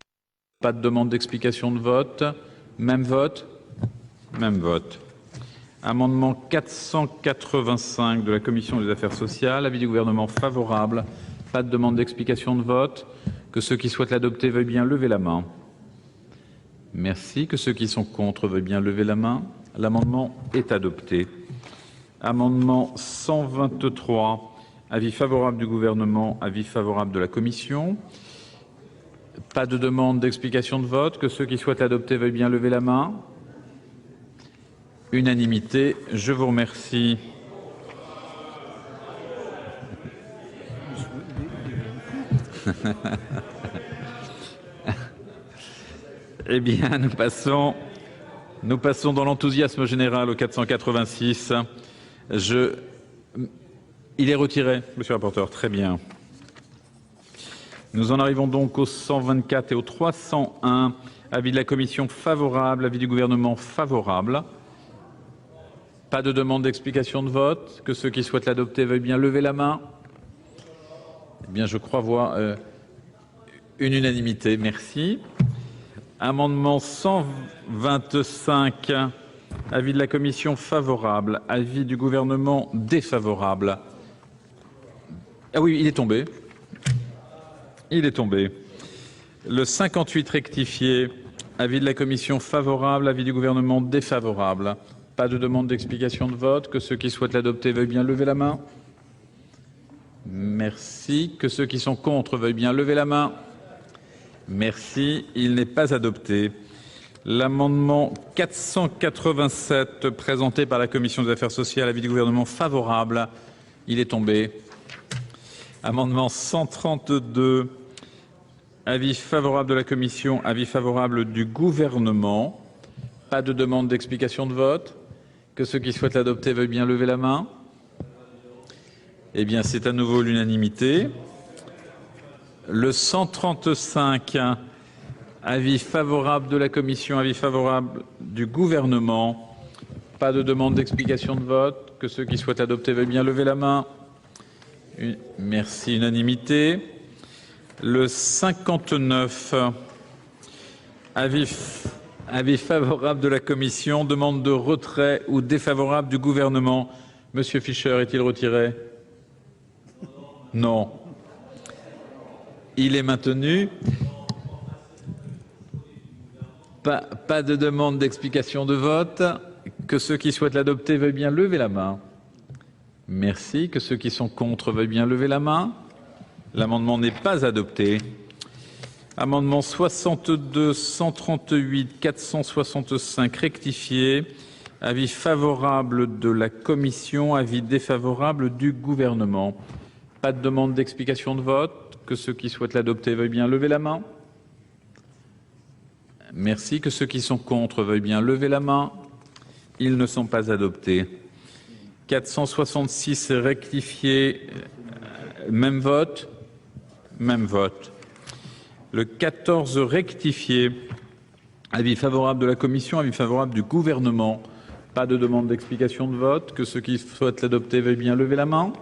Pas de demande d'explication de vote. Même vote. Même vote. Amendement 485 de la commission des affaires sociales, avis du gouvernement favorable. Pas de demande d'explication de vote. Que ceux qui souhaitent l'adopter veuillent bien lever la main. Merci. Que ceux qui sont contre veuillent bien lever la main. L'amendement est adopté. Amendement 123. Avis favorable du gouvernement, avis favorable de la commission. Pas de demande d'explication de vote. Que ceux qui souhaitent adopter veuillent bien lever la main. Unanimité. Je vous remercie. Eh bien, nous passons dans l'enthousiasme général au 486. Il est retiré, monsieur le rapporteur. Très bien. Nous en arrivons donc au 124 et au 301. Avis de la commission favorable, avis du gouvernement favorable. Pas de demande d'explication de vote. Que ceux qui souhaitent l'adopter veuillent bien lever la main. Eh bien, je crois voir une unanimité. Merci. Amendement 125. Avis de la commission favorable. Avis du gouvernement défavorable. Ah oui, il est tombé. Il est tombé. Le 58 rectifié. Avis de la commission favorable. Avis du gouvernement défavorable. Pas de demande d'explication de vote. Que ceux qui souhaitent l'adopter veuillent bien lever la main. Merci. Que ceux qui sont contre veuillent bien lever la main. Merci. Il n'est pas adopté. L'amendement 487 présenté par la commission des affaires sociales, avis du gouvernement favorable. Il est tombé. Amendement 132. Avis favorable de la commission, avis favorable du gouvernement. Pas de demande d'explication de vote. Que ceux qui souhaitent l'adopter veuillent bien lever la main. Eh bien, c'est à nouveau l'unanimité. Le 135, avis favorable de la commission, avis favorable du gouvernement. Pas de demande d'explication de vote. Que ceux qui souhaitent adopter veuillent bien lever la main. Merci, unanimité. Le 59, avis favorable de la commission, demande de retrait ou défavorable du gouvernement. Monsieur Fischer, est-il retiré? Non. Il est maintenu. Pas de demande d'explication de vote. Que ceux qui souhaitent l'adopter veuillent bien lever la main. Merci. Que ceux qui sont contre veuillent bien lever la main. L'amendement n'est pas adopté. Amendement 62, 138, 465 rectifié. Avis favorable de la commission, avis défavorable du gouvernement. Pas de demande d'explication de vote. Que ceux qui souhaitent l'adopter veuillent bien lever la main. Merci. Que ceux qui sont contre veuillent bien lever la main. Ils ne sont pas adoptés. 466 rectifié. Même vote. Même vote. Le 14 rectifié. Avis favorable de la commission, avis favorable du gouvernement. Pas de demande d'explication de vote. Que ceux qui souhaitent l'adopter veuillent bien lever la main.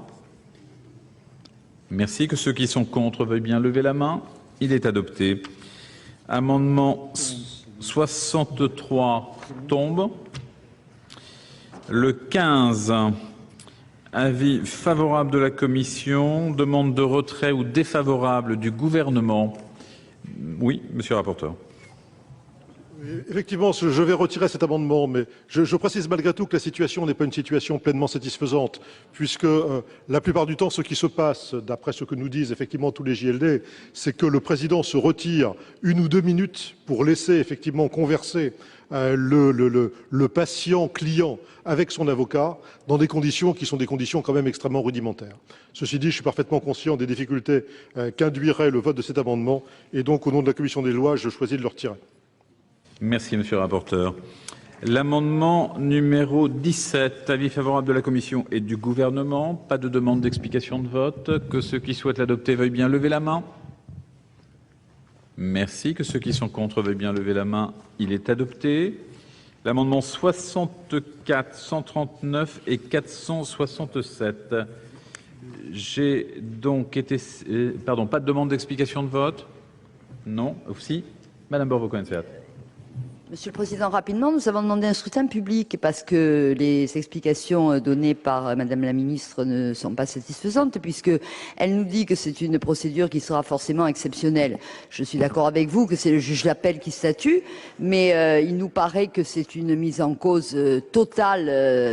Merci. Que ceux qui sont contre veuillent bien lever la main. Il est adopté. Amendement 63 tombe. Le 15, avis favorable de la commission, demande de retrait ou défavorable du gouvernement. Oui, monsieur le rapporteur. Effectivement, je vais retirer cet amendement, mais je précise malgré tout que la situation n'est pas une situation pleinement satisfaisante, puisque la plupart du temps, ce qui se passe, d'après ce que nous disent effectivement tous les JLD, c'est que le président se retire 1 ou 2 minutes pour laisser effectivement converser le patient client avec son avocat dans des conditions qui sont des conditions quand même extrêmement rudimentaires. Ceci dit, je suis parfaitement conscient des difficultés qu'induirait le vote de cet amendement, et donc au nom de la commission des lois, je choisis de le retirer. Merci, monsieur le rapporteur. L'amendement numéro 17, avis favorable de la commission et du gouvernement. Pas de demande d'explication de vote. Que ceux qui souhaitent l'adopter veuillent bien lever la main. Merci. Que ceux qui sont contre veuillent bien lever la main. Il est adopté. L'amendement 64, 139 et 467. J'ai donc été... pas de demande d'explication de vote? Non. Si. Madame Borvo-Cohen-Seat. Monsieur le Président, rapidement, nous avons demandé un scrutin public parce que les explications données par Madame la Ministre ne sont pas satisfaisantes puisqu'elle nous dit que c'est une procédure qui sera forcément exceptionnelle. Je suis d'accord avec vous que c'est le juge d'appel qui statue, mais il nous paraît que c'est une mise en cause totale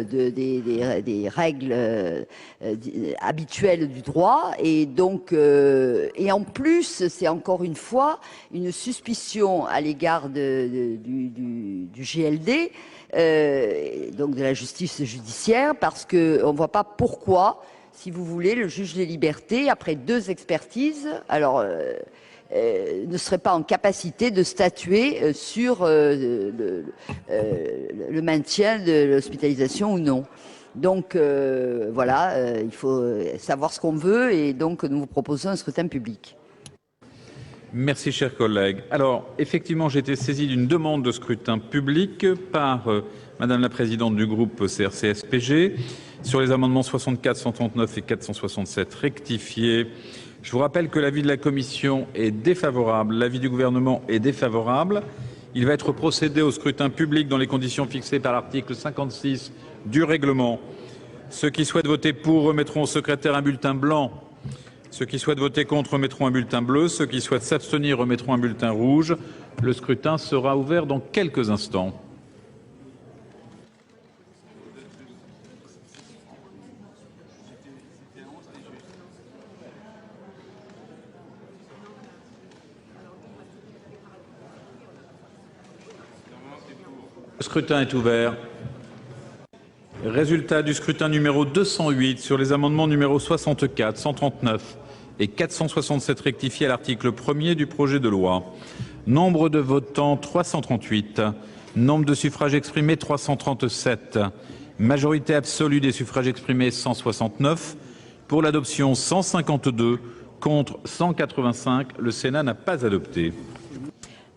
des règles habituelles du droit et donc et en plus c'est encore une fois une suspicion à l'égard du GLD, donc de la justice judiciaire, parce que on voit pas pourquoi, si vous voulez, le juge des libertés, après 2 expertises, alors ne serait pas en capacité de statuer sur le maintien de l'hospitalisation ou non. Donc voilà, il faut savoir ce qu'on veut et donc nous vous proposons un scrutin public. Merci, chers collègues. Alors, effectivement, j'ai été saisi d'une demande de scrutin public par Madame la Présidente du groupe CRCSPG sur les amendements 64, 139 et 467 rectifiés. Je vous rappelle que l'avis de la Commission est défavorable, l'avis du Gouvernement est défavorable. Il va être procédé au scrutin public dans les conditions fixées par l'article 56 du règlement. Ceux qui souhaitent voter pour remettront au secrétaire un bulletin blanc. Ceux qui souhaitent voter contre remettront un bulletin bleu. Ceux qui souhaitent s'abstenir remettront un bulletin rouge. Le scrutin sera ouvert dans quelques instants. Le scrutin est ouvert. Résultat du scrutin numéro 208 sur les amendements numéro 64, 139 et 467 rectifiés à l'article 1er du projet de loi. Nombre de votants 338. Nombre de suffrages exprimés 337. Majorité absolue des suffrages exprimés 169. Pour l'adoption 152. Contre 185. Le Sénat n'a pas adopté.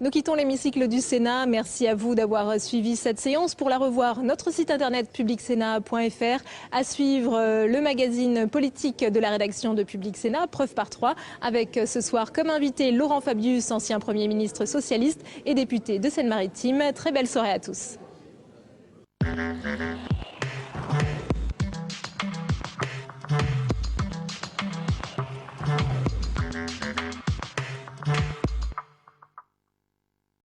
Nous quittons l'hémicycle du Sénat. Merci à vous d'avoir suivi cette séance. Pour la revoir, notre site internet publicsénat.fr. À suivre le magazine politique de la rédaction de Public Sénat, preuve par 3, avec ce soir comme invité Laurent Fabius, ancien Premier ministre socialiste et député de Seine-Maritime. Très belle soirée à tous.